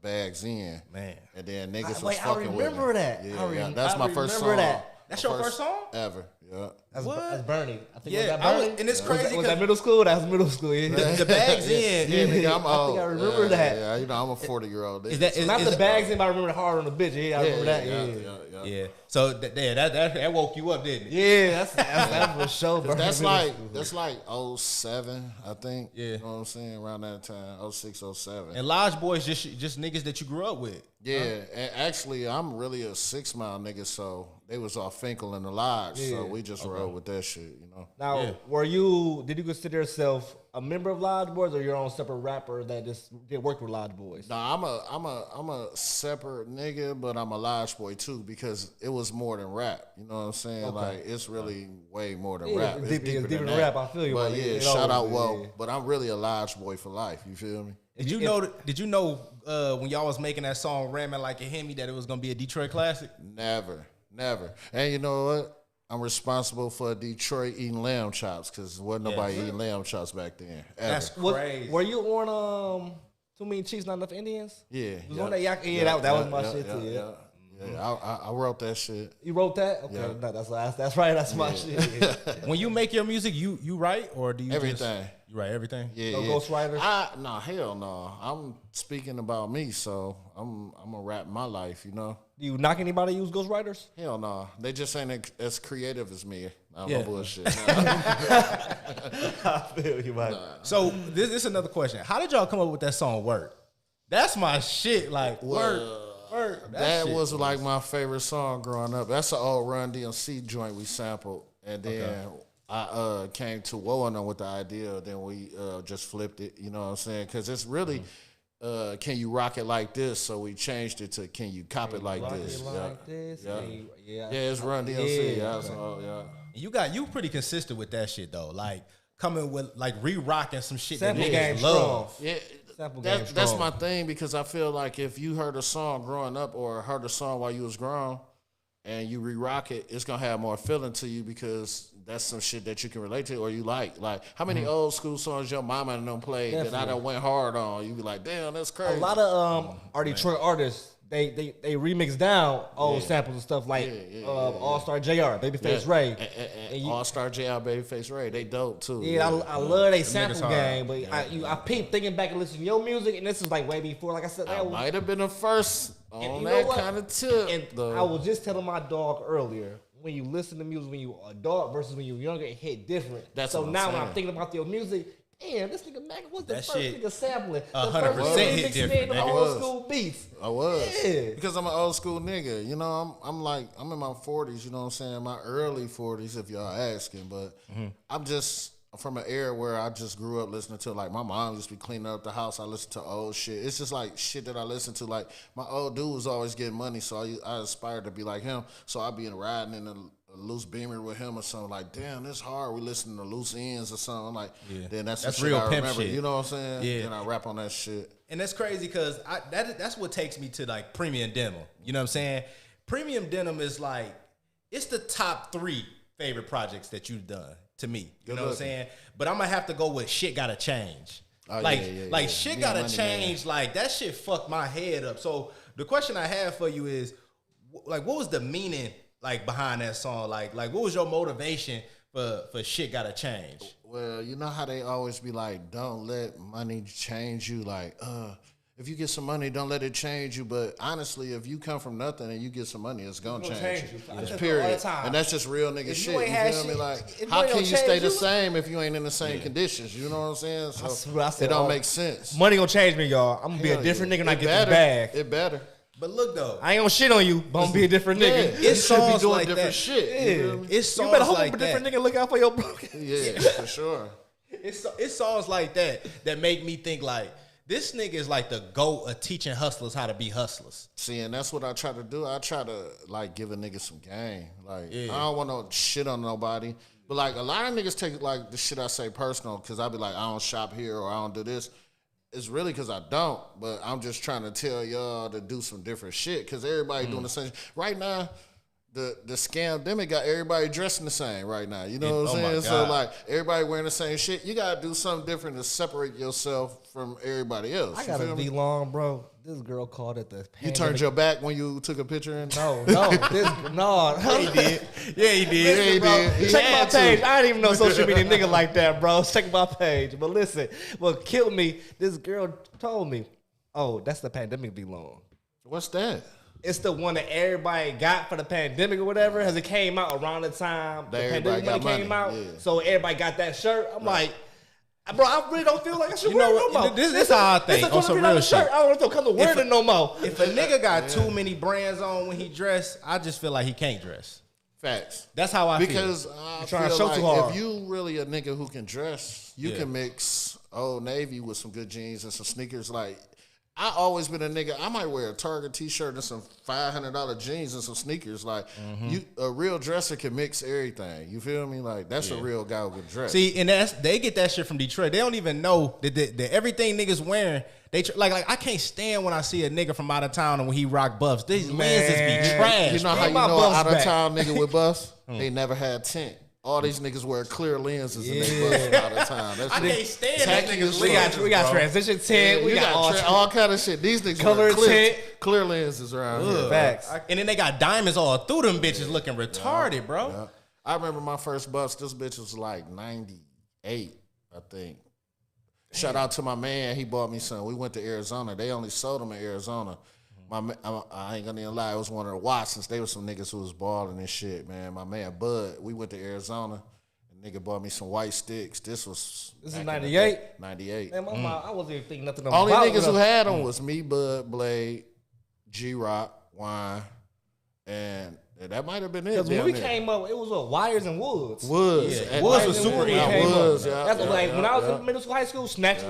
Bags In. Man. And then niggas was Wait, I fucking with remember me. that. Yeah, that's my first remember song. that. That's your first song? Ever. Yeah. That's Bernie. I think Yeah, was that Bernie? and it's crazy Was that middle school? That was middle school. Yeah. The Bags In. Yeah, nigga, I'm old. I think I remember that. Yeah, I'm a 40-year-old. Is that Not the bags in, but I remember the hard on the bitch. Yeah, I remember that. Yeah. Yeah. So that woke you up, didn't it? Yeah, that's for sure. Bernie That's middle like school. 07, I think. Yeah. You know what I'm saying? Around that time, 06, 07. And Lodge Boys just niggas that you grew up with. Yeah, and actually, I'm really a 6 Mile nigga, so they was off Finkel and the Lodge, so we just rode with that shit, you know. Now, did you consider yourself a member of Lodge Boys or your own separate rapper that just did work with Lodge Boys? Nah, I'm a separate nigga, but I'm a Lodge boy too because it was more than rap. You know what I'm saying? Okay. Like it's really way more than rap. It's deeper than that. rap. I feel you. But man. yeah, It shout out, always is, yeah. but I'm really a Lodge boy for life. You feel me? Did you know when y'all was making that song "Ramming Like a Hemi" that it was gonna be a Detroit classic? Never. And you know what? I'm responsible for Detroit eating lamb chops because wasn't nobody eating lamb chops back then. Ever. That's crazy. Were you on Too Many Chiefs, Not Enough Indians? Yeah. You was on that? That was my shit too. Yeah. I wrote that shit. You wrote that? Okay, Yeah. no, that's right. That's my shit. When you make your music, you write or do you Everything. You write everything? Yeah, No yeah. ghostwriters? Nah, hell no. I'm speaking about me, so I'm gonna rap my life, you know. Do you knock anybody use ghostwriters? Hell no. They just ain't as creative as me. I'm Yeah. no bullshit. I feel you, man. So this is another question. How did y'all come up with that song "Work"? That's my shit. Like work. That shit was like my favorite song growing up. That's an old Run DMC joint we sampled, and then I came to Woana with the idea. Then we just flipped it. You know what I'm saying? Because it's really, can you rock it like this? So we changed it to can you cop it like this? Yeah, it's Run DMC. You pretty consistent with that shit though. Like coming with like re-rocking some shit Sample that game niggas love. strong. Yeah. Sample game That's strong. my thing because I feel like if you heard a song growing up or heard a song while you was grown and you re-rock it, it's gonna have more feeling to you because that's some shit that you can relate to or you like. Like how many old school songs your mama and them played that I done went hard on? You be like, damn, that's crazy. A lot of our Detroit artists, they remix down old samples and stuff like All Star JR, Babyface Ray. And All Star JR, Babyface Ray, they dope too. Yeah, I love they sample niggas hard. game, but I peep thinking back and listening to your music, and this is like way before. Like I said, I might have been the first on you know that what? kind of tip. And though. I was just telling my dog earlier, when you listen to music when you a dog versus when you younger, it hit different. That's so what I'm now when saying. I'm thinking about your music, damn, this nigga Mack was the That first shit nigga sampling. The 100% first nigga hit mixing different, in the nigga. old Was. school beats. I was. Yeah. Because I'm an old school nigga. You know, I'm in my 40s, you know what I'm saying? My early 40s, if y'all asking. But I'm just from an era where I just grew up listening to, like, my mom used to be cleaning up the house. I listen to old shit. It's just, like, shit that I listen to. Like, my old dude was always getting money, so I aspired to be like him. So I'd be riding in a loose Beamer with him or something. Like, damn, this hard. We listening to Loose Ends or something. Like, then that's some shit real I pimp remember. shit. You know what I'm saying? Yeah. Then I rap on that shit. And that's crazy because that's what takes me to like Premium Denim. You know what I'm saying? Premium Denim is like, it's the top 3 favorite projects that you've done to me. You know what I'm saying? But I'm gonna have to go with Shit Gotta Change. Shit Me Gotta and Money Change. Like that shit fucked my head up. So the question I have for you is, what was the meaning like behind that song? Like what was your motivation for shit gotta change? Well, you know how they always be like, don't let money change you. Like, if you get some money, don't let it change you. But honestly, if you come from nothing and you get some money, it's gonna change you. It's period. And that's just real nigga shit. You feel me? Like, how can you stay the same if you ain't in the same conditions? You know what I'm saying? So it don't make sense. Money gonna change me, y'all. I'm gonna be a different nigga when I get this bag. It better. But look though, I ain't gonna shit on you, but I'm gonna be a different nigga. It's songs doing like different that. shit. Yeah. It's songs You better hope like a different that. nigga look out for your broken. Yeah, for sure. It's songs like that make me think like this nigga is like the GOAT of teaching hustlers how to be hustlers. See, and that's what I try to do. I try to like give a nigga some game. Like I don't want no shit on nobody. But like a lot of niggas take like the shit I say personal because I be like, I don't shop here or I don't do this. It's really because I don't, but I'm just trying to tell y'all to do some different shit because everybody doing the same. Right now, the scamdemic got everybody dressing the same right now. You know what I'm saying? So like everybody wearing the same shit. You gotta do something different to separate yourself from everybody else. I gotta be long, bro. This girl called it the pandemic. You turned your back when you took a picture and No. He did. Yeah, he did. Yeah, he did. He Check my had to. page. I didn't even know social media nigga like that, bro. Check my page. But listen, what killed me, this girl told me, oh, that's the pandemic be long. What's that? It's the one that everybody got for the pandemic or whatever, as it came out around the time the everybody pandemic money got came money, out. yeah. So everybody got that shirt. I'm like, bro, I really don't feel like I should wear it no more. This is how I think on some real shit. I don't know if I'm wearing it no more. If a nigga got too many brands on when he dress, I just feel like he can't dress. Facts. That's how I because feel. I trying to feel show like too hard. if you really a nigga who can dress, you can mix Old Navy with some good jeans and some sneakers. Like I always been a nigga. I might wear a Target t-shirt and some $500 jeans and some sneakers. Like you, a real dresser can mix everything. You feel me? Like that's a real guy who can dress. See, and they get that shit from Detroit. They don't even know that everything niggas wearing. They like I can't stand when I see a nigga from out of town and when he rock buffs. These lenses be trash. You know how you my know buffs out of back. town nigga with buffs? They never had tint. All these niggas wear clear lenses and they buffs all the time. That's I can't stand that tacky niggas. as We fuck. got transition tint. We got all kind of shit. These niggas Color wear tint. clear lenses around here. Facts. And then they got diamonds all through them bitches looking retarded, bro. Yeah. I remember my first bus. This bitch was like 98, I think. Shout out to my man. He bought me some. We went to Arizona. They only sold them in Arizona. I ain't gonna even lie. It was one of the Watsons. They were some niggas who was balling and shit, man. My man Bud. We went to Arizona. The nigga bought me some white sticks. This is 98? 98. Man, my mom, I wasn't even thinking nothing about Only niggas who them. had them was me, Bud, Blade, G-Rock, Wine, and that might have been it. Because when damn we near. came up, it was what, Wires and Woods. Woods. Yeah, Woods was super in. Yeah, Woods, yeah. That's yeah, like yeah, when I was yeah. in middle school, high school,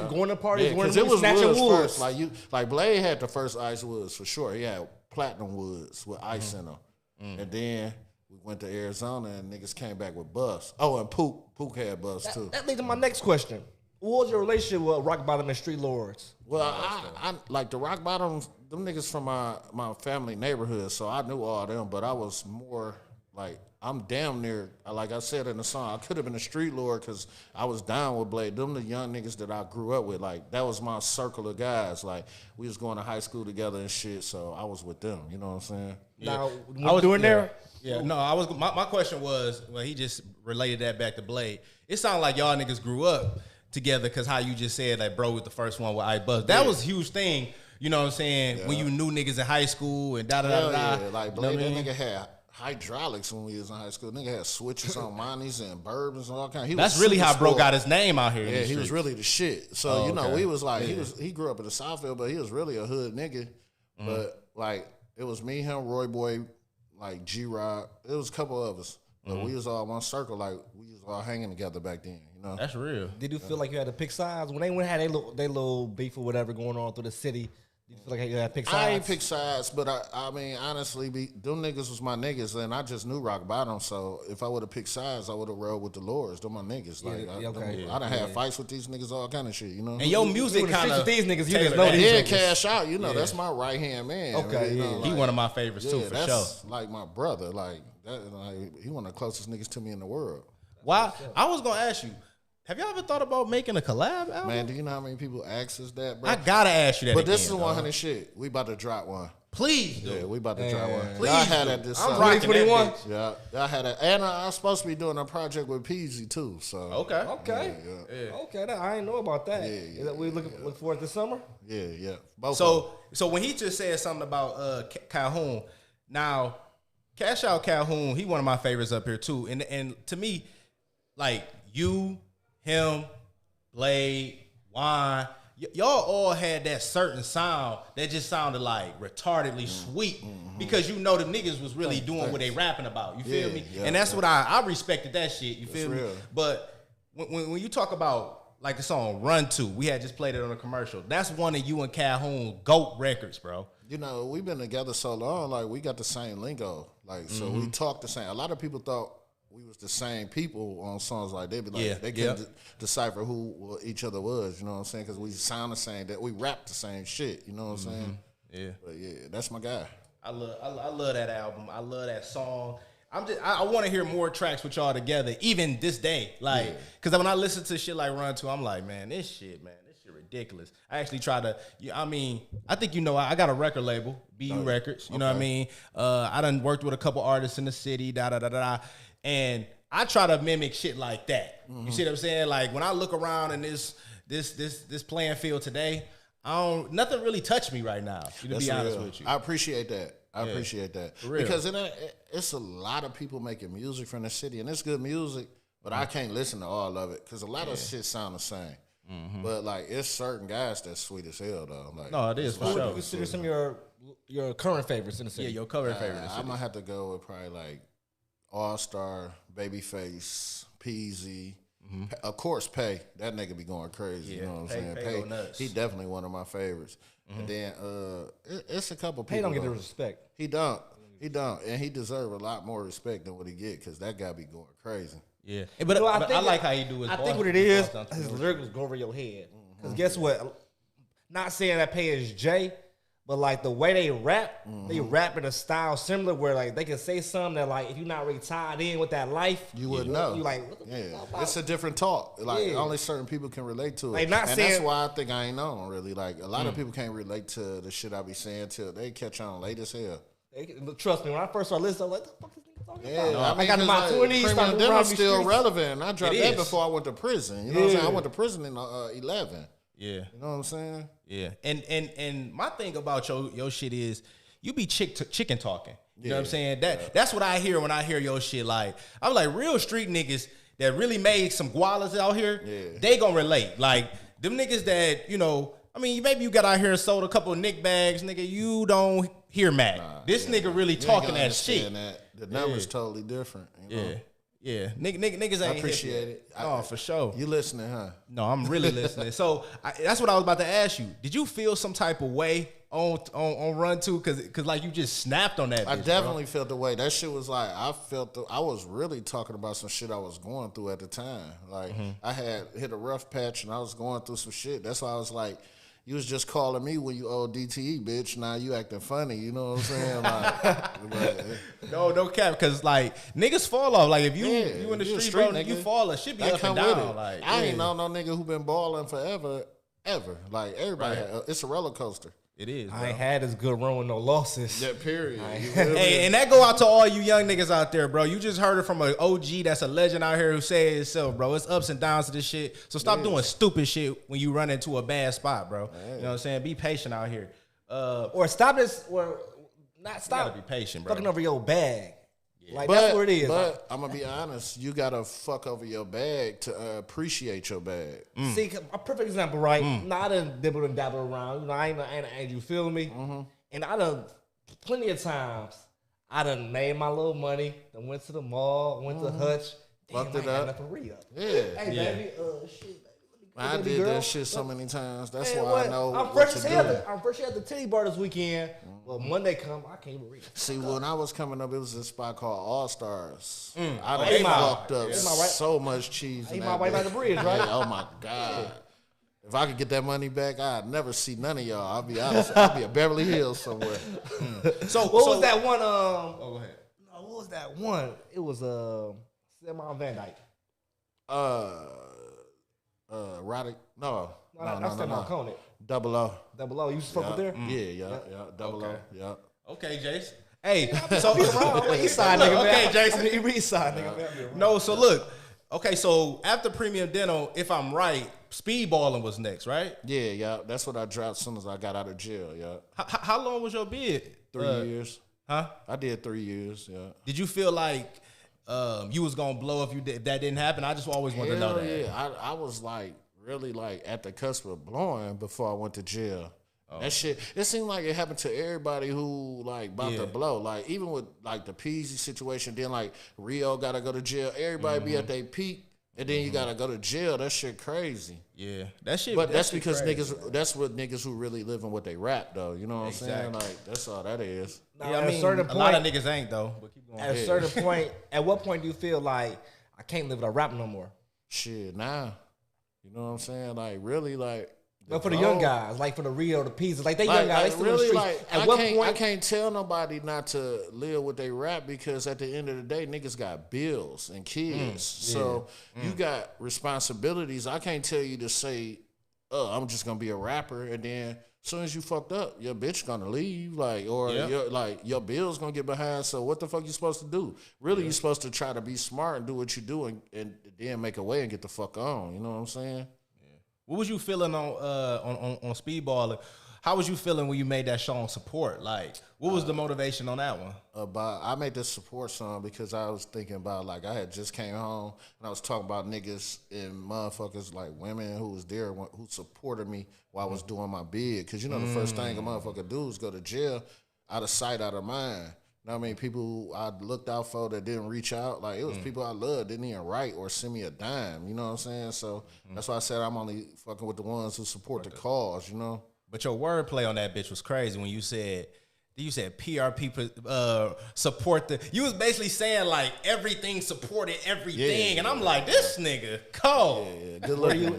going to parties, Because wearing it was snatching Woods Woods. first. Like Blade had the first Ice Woods for sure. He had platinum Woods with ice in them. And then we went to Arizona and niggas came back with buffs. Oh, and Pook had buffs too. That leads to my next question. What was your relationship with Rock Bottom and Street Lords? Well, I like the Rock Bottoms, them niggas from my family neighborhood, so I knew all them, but I was more like, I'm damn near, like I said in the song, I could have been a street lord because I was down with Blade. Them the young niggas that I grew up with, like that was my circle of guys. Like we was going to high school together and shit, so I was with them. You know what I'm saying? Now, I was doing there. Yeah, no, I was. My question was, well, he just related that back to Blade. It sounded like y'all niggas grew up together because how you just said like bro was the first one with I Buzz. That was a huge thing. You know what I'm saying? When you knew niggas in high school and da da da da. Yeah, like Blade, that nigga had hydraulics when we was in high school. Nigga had switches on monies and bourbons and all kinds. That's really how bro got his name out here. Yeah, he was really the shit. So you know, okay. we was like, he grew up in the Southfield, but he was really a hood nigga. But like, it was me, him, Roy Boy, like G-Rod. It was a couple of us, but we was all one circle. Like we was all hanging together back then. You know, That's real. Did you feel like you had to pick sides when they had they little beef or whatever going on through the city? Did you feel like you had to pick sides? I ain't pick sides, but I mean, honestly, them niggas was my niggas, and I just knew Rock Bottom. So if I would have picked sides, I would have rolled with the Lords. Them my niggas. Like, I done had fights with these niggas, all kind of shit. You know. And your music kind of these niggas, you just know and these then niggas. Cash Out, you know, that's my right hand man. Okay, you know, he one of my favorites too, for sure. that's like my brother. Like that, like he one of the closest niggas to me in the world. Why? I was gonna ask you, have y'all ever thought about making a collab album? Man, do you know how many people ask us that, bro? I gotta ask you that. But this again, is 100 shit. We about to drop one. Please do. Yeah, we about to try one. Please Y'all had do. that this I'm summer. rocking that 2021. bitch. Yeah, y'all had that. And I'm supposed to be doing a project with Peasy too. So Okay. Okay, I ain't know about that. Is that we look forward to summer? Yeah. Both of them. So when he just said something about Calhoun, now Cash Out Calhoun, he one of my favorites up here too. And to me, like you, him, Blade, Wine, y'all all had that certain sound that just sounded like retardedly sweet because you know the niggas was really doing what they rapping about. You feel me? Yeah, and that's what I respected that shit. You feel me? real. But when you talk about like the song Run To, we had just played it on a commercial. That's one of you and Calhoun GOAT records, bro. You know, we've been together so long, like we got the same lingo. Like so we talk the same. A lot of people thought we was the same people on songs like they be like they couldn't decipher who each other was, you know what I'm saying? Because we sound the same, that we rap the same shit, you know what I'm saying? Yeah. But yeah, that's my guy. I love that album. I love that song. I want to hear more tracks with y'all together, even this day. Like, because when I listen to shit like Run To, I'm like, man, this shit ridiculous. I actually try to. I think I got a record label, BU Records. You know what I mean? I done worked with a couple artists in the city, and I try to mimic shit like that. You see what I'm saying? Like when I look around in this playing field today, nothing really touched me right now. To be honest with you, I appreciate that. I appreciate that For real. because it's a lot of people making music from the city, and it's good music, but I can't listen to all of it because a lot of shit sound the same. But like, it's certain guys that's sweet as hell though. Like, no, it is for Who would sure. you consider some of your current favorites in the city? Yeah, your current favorite. in the I city. might have to go with probably like All Star, Babyface, Peasy. Of course, Pay. That nigga be going crazy. You know what I'm saying? Pay go nuts. He definitely one of my favorites. And then it's a couple people. He don't get the though. respect. He don't, and he deserve a lot more respect than what he get because that guy be going crazy. Yeah, but I like how he do his. I think what it is, his lyrics go over your head. Because guess what? Not saying that Pay is Jay, but like the way they rap in a style similar where like they can say something that like if you're not really tied in with that life, You wouldn't know. You like, what the fuck about? It's a different talk. Like only certain people can relate to it. Like, not and saying- that's why I think I ain't on really. Like a lot of people can't relate to the shit I be saying till they catch on late as hell. Trust me, when I first started listening, I was like, what the fuck is this talking Yeah, about? I got in my 20s, Premium started Dinner around still these streets. relevant. I dropped It that is. before I went to prison. You know what I'm saying? I went to prison in 11. Yeah, You know what I'm saying? yeah. And my thing about your shit is you be chicken talking. You know what I'm saying? That's what I hear when I hear your shit. Like I'm like real street niggas that really made some gualas out here. Yeah. They gonna relate. Like them niggas that I mean, maybe you got out here and sold a couple of Nick bags, nigga. You don't hear Mack. This nigga really You ain't talking gonna that shit. understand that. The number's totally different. You know? Yeah. Niggas ain't I appreciate hip. it. Oh, for sure. You listening, huh? No, I'm really listening. So that's what I was about to ask you. Did you feel some type of way on Run To? Cause like you just snapped on that. I bitch, definitely felt the way. That shit was like I was really talking about some shit I was going through at the time. Like I had hit a rough patch and I was going through some shit. That's why I was like, you was just calling me when you owe DTE, bitch. Now you acting funny. You know what I'm saying? Like, No cap. Cause like niggas fall off. Like if you in the you a street, bro, nigga. you fall. It should be that up come and with down. it. Like I ain't know no nigga who been balling forever, ever. Like everybody, it's a roller coaster. It is. I ain't had this good run with no losses. Yeah, period. Hey, and that go out to all you young niggas out there, bro. You just heard it from an OG that's a legend out here who said it itself, bro. It's ups and downs to this shit. So stop doing stupid shit when you run into a bad spot, bro. You know what I'm saying? Be patient out here. Or stop this, or not stop. You gotta be patient, bro. Fucking over your bag. Like that's what it is. But I'm gonna be honest, you gotta fuck over your bag to appreciate your bag. See, a perfect example, right? Now, I done dibble and dabble around. You know, I ain't you feel me? And I done plenty of times. I done made my little money. Then went to the mall, went to Hutch. Fucked Damn, it I ain't up. got nothing to re-up. Yeah. Hey, Yeah. baby, shit. I baby did girl. that shit so many times. That's Man, why what? I know I'm what fresh to as do. hell. I'm fresh at the titty bar this weekend. Well, Monday come, I can't even read it. See, when I was coming up, it was a spot called All Stars. I Eight done Mile. fucked up 8 Mile, right? so much cheese. in 8 that Mile right by bitch. the bridge, right? Yeah, oh my God. If I could get that money back, I'd never see none of y'all. I'll be honest. I'd be at Beverly Hills somewhere. So What was that one? Oh, go ahead. No, what was that one? It was Semi Van Dyke. Roddick. No. That's Semi Conant. Double O. Double O. You used to fuck with there? Yeah. Double O. Yeah. Okay, Jace. Hey, so East side nigga, man. okay, Jason. East side nigga, man. No, so look. Okay, so after Premium Dental, if I'm right, speedballing was next, right? Yeah. That's what I dropped as soon as I got out of jail. Yeah. How long was your bid? 3 years. Huh? I did 3 years. Yeah. Did you feel like you was gonna blow if that didn't happen? I just always wanted to know that. Yeah, I was like really like at the cusp of blowing before I went to jail. That shit, it seemed like it happened to everybody who like about to blow. Like even with like the Peasy situation, then like Rio gotta go to jail. Everybody be at their peak, and then you gotta go to jail. That shit crazy. Yeah, that shit. But that's shit because crazy, niggas. bro. That's what niggas who really live in what they rap though. You know what I'm saying? Exactly. Like that's all that is. Now, Yeah, I at mean, a certain a lot of point, niggas ain't though. But keep going. at a certain point, at what point do you feel like I can't live without rap no more? Shit, nah. You know what I'm saying? Like really, like. But for the young guys, like for the Rio, the Pieces, like they young guys, they still really, in the streets. like At what point? I can't tell nobody not to live with they rap because at the end of the day, niggas got bills and kids. So you got responsibilities. I can't tell you to say, "Oh, I'm just gonna be a rapper," and then as soon as you fucked up, your bitch gonna leave, like, or your bills gonna get behind. So what the fuck you supposed to do? Really, you supposed to try to be smart and do what you do, and then make a way and get the fuck on. You know what I'm saying? What was you feeling on Speedballing? How was you feeling when you made that song Support? Like, what was the motivation on that one? I made this support song because I was thinking about, like, I had just came home and I was talking about niggas and motherfuckers, like women who was there, who supported me while I was doing my bid. Because, you know, the first thing a motherfucker do is go to jail, out of sight, out of mind. You know what I mean? People who I looked out for that didn't reach out, like it was people I loved, didn't even write or send me a dime. You know what I'm saying? So that's why I said I'm only fucking with the ones who support the cause, you know? But your wordplay on that bitch was crazy when you said PRP support the. You was basically saying like everything supported everything, and I'm like, this nigga cold. Yeah. Good looking.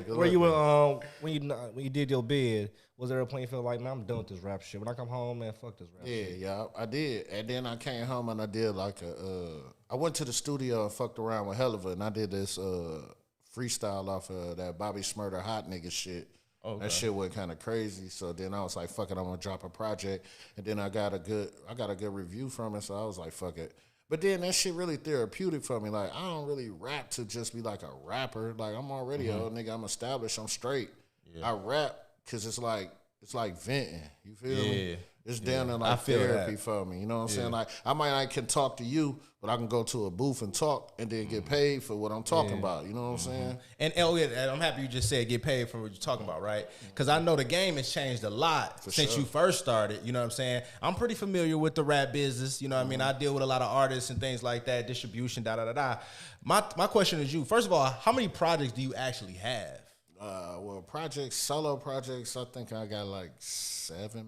When you did your bid, was there a point you felt like, man, I'm done with this rap shit? When I come home, man, fuck this rap shit. Yeah, I did. And then I came home and I did like I went to the studio and fucked around with Helliver, and I did this freestyle off of that Bobby Shmurda hot nigga shit. Okay. That shit went kind of crazy. So then I was like, fuck it, I'm gonna drop a project. And then I got a good review from it, so I was like, fuck it. But then that shit really therapeutic for me. Like, I don't really rap to just be like a rapper. Like, I'm already a old nigga, I'm established, I'm straight. Yeah. I rap because it's like venting. You feel me? It's down to like therapy for me. You know what I'm saying? Like, I can talk to you, but I can go to a booth and talk and then get paid for what I'm talking about. You know what I'm saying? And Elgin, I'm happy you just said get paid for what you're talking about, right? Because I know the game has changed a lot since you first started. You know what I'm saying? I'm pretty familiar with the rap business. You know what I mean? I deal with a lot of artists and things like that, distribution, My question is you. First of all, how many projects do you actually have? Well, solo projects, I think I got like 7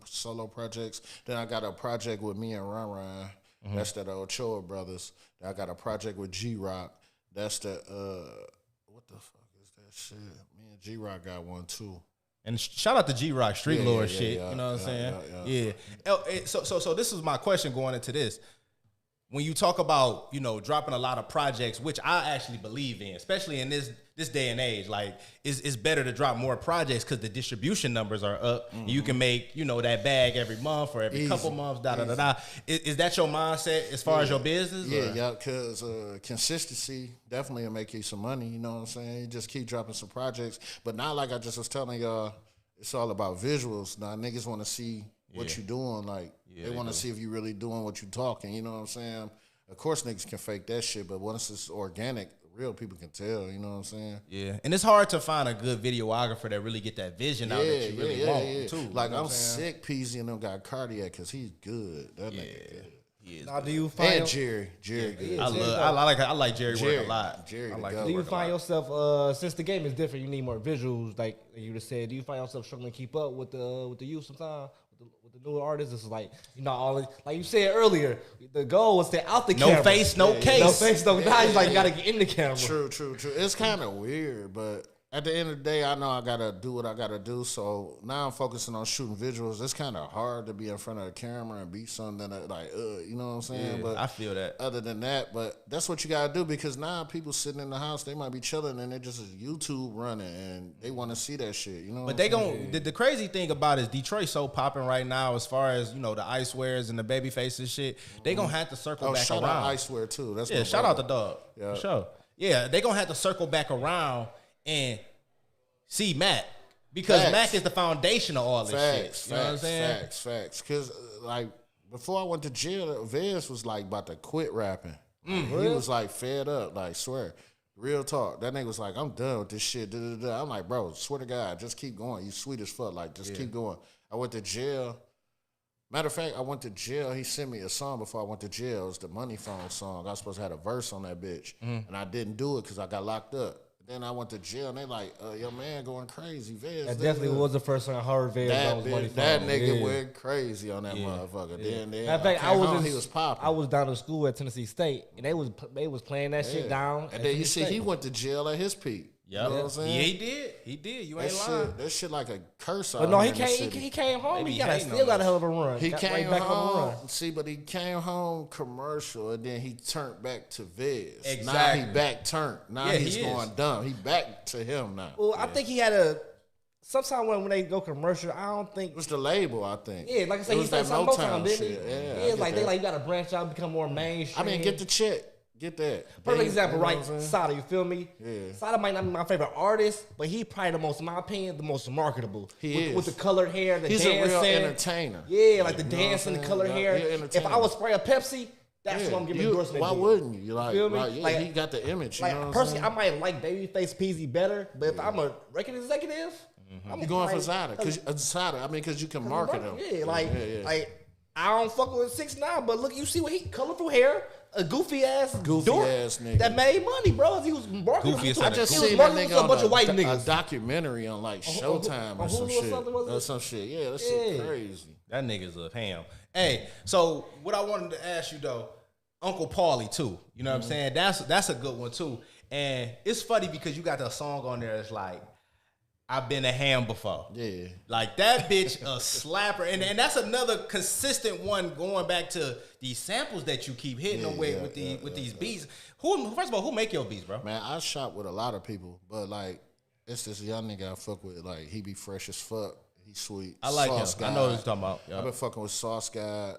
solo projects. Then I got a project with me and Run. That's the Ochoa brothers. Then I got a project with G-Rock. That's the, what the fuck is that shit? Me and G-Rock got one too. And shout out to G-Rock, Street Lord shit. You know what I'm saying? Yeah. So this is my question going into this. When you talk about, you know, dropping a lot of projects, which I actually believe in, especially in this day and age, like it's better to drop more projects because the distribution numbers are up. And you can make, you know, that bag every month or every couple months, Is that your mindset as far as your business? Yeah, because consistency definitely will make you some money. You know what I'm saying? You just keep dropping some projects. But not like I just was telling y'all, it's all about visuals. Now, niggas want to see what you doing. Like, they want to see if you really doing what you talking. You know what I'm saying? Of course, niggas can fake that shit, but once it's organic, real people can tell. You know what I'm saying? Yeah, and it's hard to find a good videographer that really get that vision out that you really want too. Like, I'm sick, Peasy and them got cardiac because he's good. That nigga good. Now, do you find and Jerry good. I like Jerry work a lot. Jerry, do you find yourself since the game is different, you need more visuals, like you just said? Do you find yourself struggling to keep up with the youth sometimes? With the newer artists, it's like, you know, all like you said earlier, the goal was to out the camera. No face, no case. No face, no. Now you like gotta get in the camera. True. It's kind of weird, but at the end of the day, I know I gotta do what I gotta do. So now I'm focusing on shooting visuals. It's kind of hard to be in front of a camera and be something that like, you know what I'm saying? Yeah, but I feel that. Other than that, but that's what you gotta do because now people sitting in the house, they might be chilling and they just YouTube running and they want to see that shit. You know? But they gon' the crazy thing about it is Detroit's so popping right now as far as, you know, the Ice Wares and the baby faces shit. They gonna have to circle back shout around. out Ice Wear too. That's yeah, shout out the dog. Yeah. For sure. Yeah, they gonna have to circle back around and see Mack. Because Facts. Mack is the foundation of all this shit. You know what I'm saying? Facts. Because, like, before I went to jail, Vez was, like, about to quit rapping. He was, like, fed up. Like, swear. Real talk. That nigga was like, I'm done with this shit. I'm like, bro, swear to God, just keep going. You sweet as fuck. Like, just keep going. I went to jail. Matter of fact, I went to jail. He sent me a song before I went to jail. It was the Money Phone song. I was supposed to have a verse on that bitch. And I didn't do it because I got locked up. Then I went to jail, and they like, your man going crazy. Vez, That definitely was the first time I heard Vez on his Money Phone. That nigga went crazy on that motherfucker. Then In fact, he was popping. I was down to school at Tennessee State, and they was playing that shit down. And then you see, he went to jail at his peak. Yep. You know what I'm saying? Yeah, he did. You ain't That lying. shit, that shit like a curse out But no, here he in the came. city. He came home. They He be hating still on got a us. hell of a run. He Got came right back on the home. run. See, but he came home commercial, and then he turned back to Vez. Exactly. Now he back turned. Now Yeah, he's he is. going dumb. He back to him now. Well, I think he had a. Sometimes when they go commercial, I don't think. It was the label, I think. Yeah, like I said, It he was said that something Motown Motown, didn't he? shit. Yeah, I Yeah, get like they that. like you gotta branch out, become more mainstream. I mean, get the check. Get that. Perfect Then- example, you know right? what I'm saying? Sada, you feel me? Yeah. Sada might not be my favorite artist, but he probably the most, in my opinion, the most marketable. He with, is. with the colored hair, the He's dancing. a real entertainer. Yeah, like the You know what I'm dancing, the saying? colored Yeah, hair. he an If I entertainer. would spray a Pepsi, that's what I'm giving endorsement. Why to. wouldn't you? You Feel me? yeah, Like- he got the image. You know Like what personally, I'm I might like Babyface Peasy better, but if I'm a record executive, I'm You going for like- Zada? Because you can market him. Yeah, like I don't fuck with 6ix9ine, but look, you see what he colorful hair, a goofy ass dork nigga that made money, bro. He was marketing. Goofiest I of the just he was seen that marketing nigga to a on bunch of white a niggas. documentary on like Showtime or some Hulu or shit. something, was it? Or some shit. Yeah, that shit Yeah. crazy. That nigga's a ham. Hey, so what I wanted to ask you though, Uncle Paulie too. You know what I'm saying? That's a good one too. And it's funny because you got the song on there that's like, I've been a ham before. Yeah. Like that bitch a slapper. And that's another consistent one going back to these samples that you keep hitting them with these beats. First of all, who make your beats, bro? Man, I shop with a lot of people, but like it's this young nigga I fuck with. Like he be fresh as fuck. He sweet. I like Sauce him. God. I know what you're talking about. Yeah. I've been fucking with Sauce God.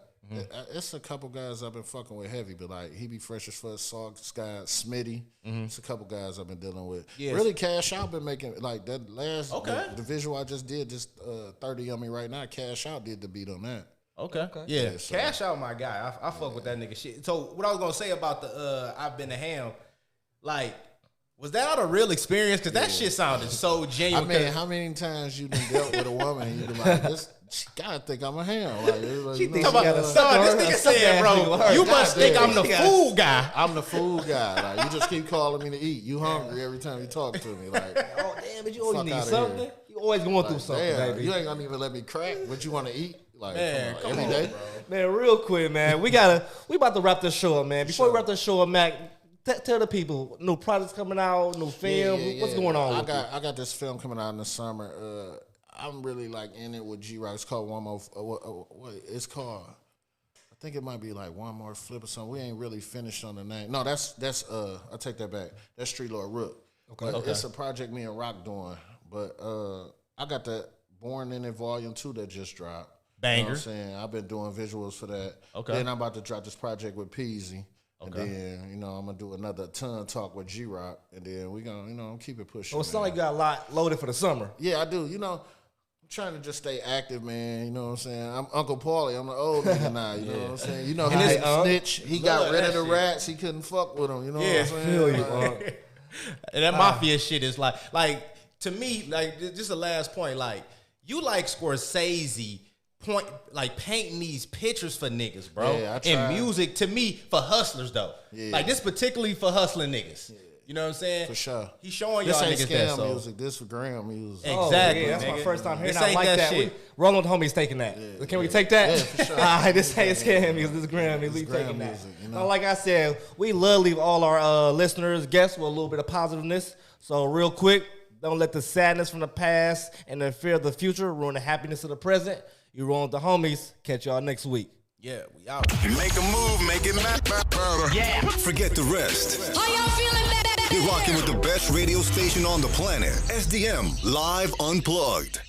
It's a couple guys I've been fucking with heavy, but like he be fresh as fuck. Sauce God, Smitty. It's a couple guys I've been dealing with. Yes. Really, Cash Out been making like that last. Okay. The visual I just did, just 30 on me right now. Cash Out did the beat on that. Okay. Yeah. Yeah, so- Cash Out my guy. I fuck with that nigga shit. So what I was gonna say about the I've been a ham, like, was that a real experience? Cause that shit sounded so I genuine. mean, how many times you done dealt with a woman and you been like, this, she gotta think I'm a ham. Like, it's like, you know, thinks she got a Son, sucker this her, nigga sucker said, ass bro, nigga with her. you must think I'm the She got- fool guy. I'm the food guy. Like, you just keep calling me to eat. You hungry every time you talk to me. Like, Oh damn, but you always Fuck need outta something. here. You always going through like, something, damn, baby. you ain't gonna even let me crack, but you want to eat. Like, Man, come come on, on, every day. bro. Man, real quick, man. We about to wrap this show up, man. Before we wrap this show up, Mac, tell the people, new projects coming out, new film. Yeah, What's going on? with I got this film coming out in the summer. I'm really like in it with G-Rock. It's called One More. What it's called? I think it might be like One More Flip or something. We ain't really finished on the name. No, that's I take that back. That's Street Lord Rook. Okay. It's a project me and Rock doing. But I got the Born in It Volume 2 that just dropped. Banger. You know what I'm saying? I've been doing visuals for that. Okay. Then I'm about to drop this project with Peasy. Okay. And then, you know, I'm gonna do another ton talk with G-Rock. And then we gonna, you know, keep it pushing. Oh, it sounds man. like you got a lot loaded for the summer. Yeah, I do. You know, I'm trying to just stay active, man. You know what I'm saying? I'm Uncle Paulie. I'm the old nigga now. You know what I'm saying? You know, And he's this- a snitch. He got Love rid that of the shit. rats. He couldn't fuck with them. You know Yeah, what I'm saying? feel you, Like, And that mafia shit is like to me, like just the last point, like you like Scorsese painting these pictures for niggas, bro. Yeah, I try. and music to me for hustlers though. Yeah. Like this particularly for hustling niggas. You know what I'm saying? For sure. He's showing this y'all ain't niggas that. scam So. music. This for gram music. Oh, Exactly, yeah, that's my nigga. first time hearing This I ain't like that that. shit. Rolling with homies taking that. Can we take that? Yeah, for sure. All right, this ain't scam music. This is gram music. We This gram taking that. music, you know? Now, like I said, we love to leave all our listeners, guests with a little bit of positiveness. So real quick, Don't let the sadness from the past and the fear of the future ruin the happiness of the present. You roll with the homies. Catch y'all next week. Yeah, we out. Make a move, make it better. Yeah. Forget the rest. Are y'all feeling better? You're rocking with the best radio station on the planet. SDM Live Unplugged.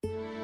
Live.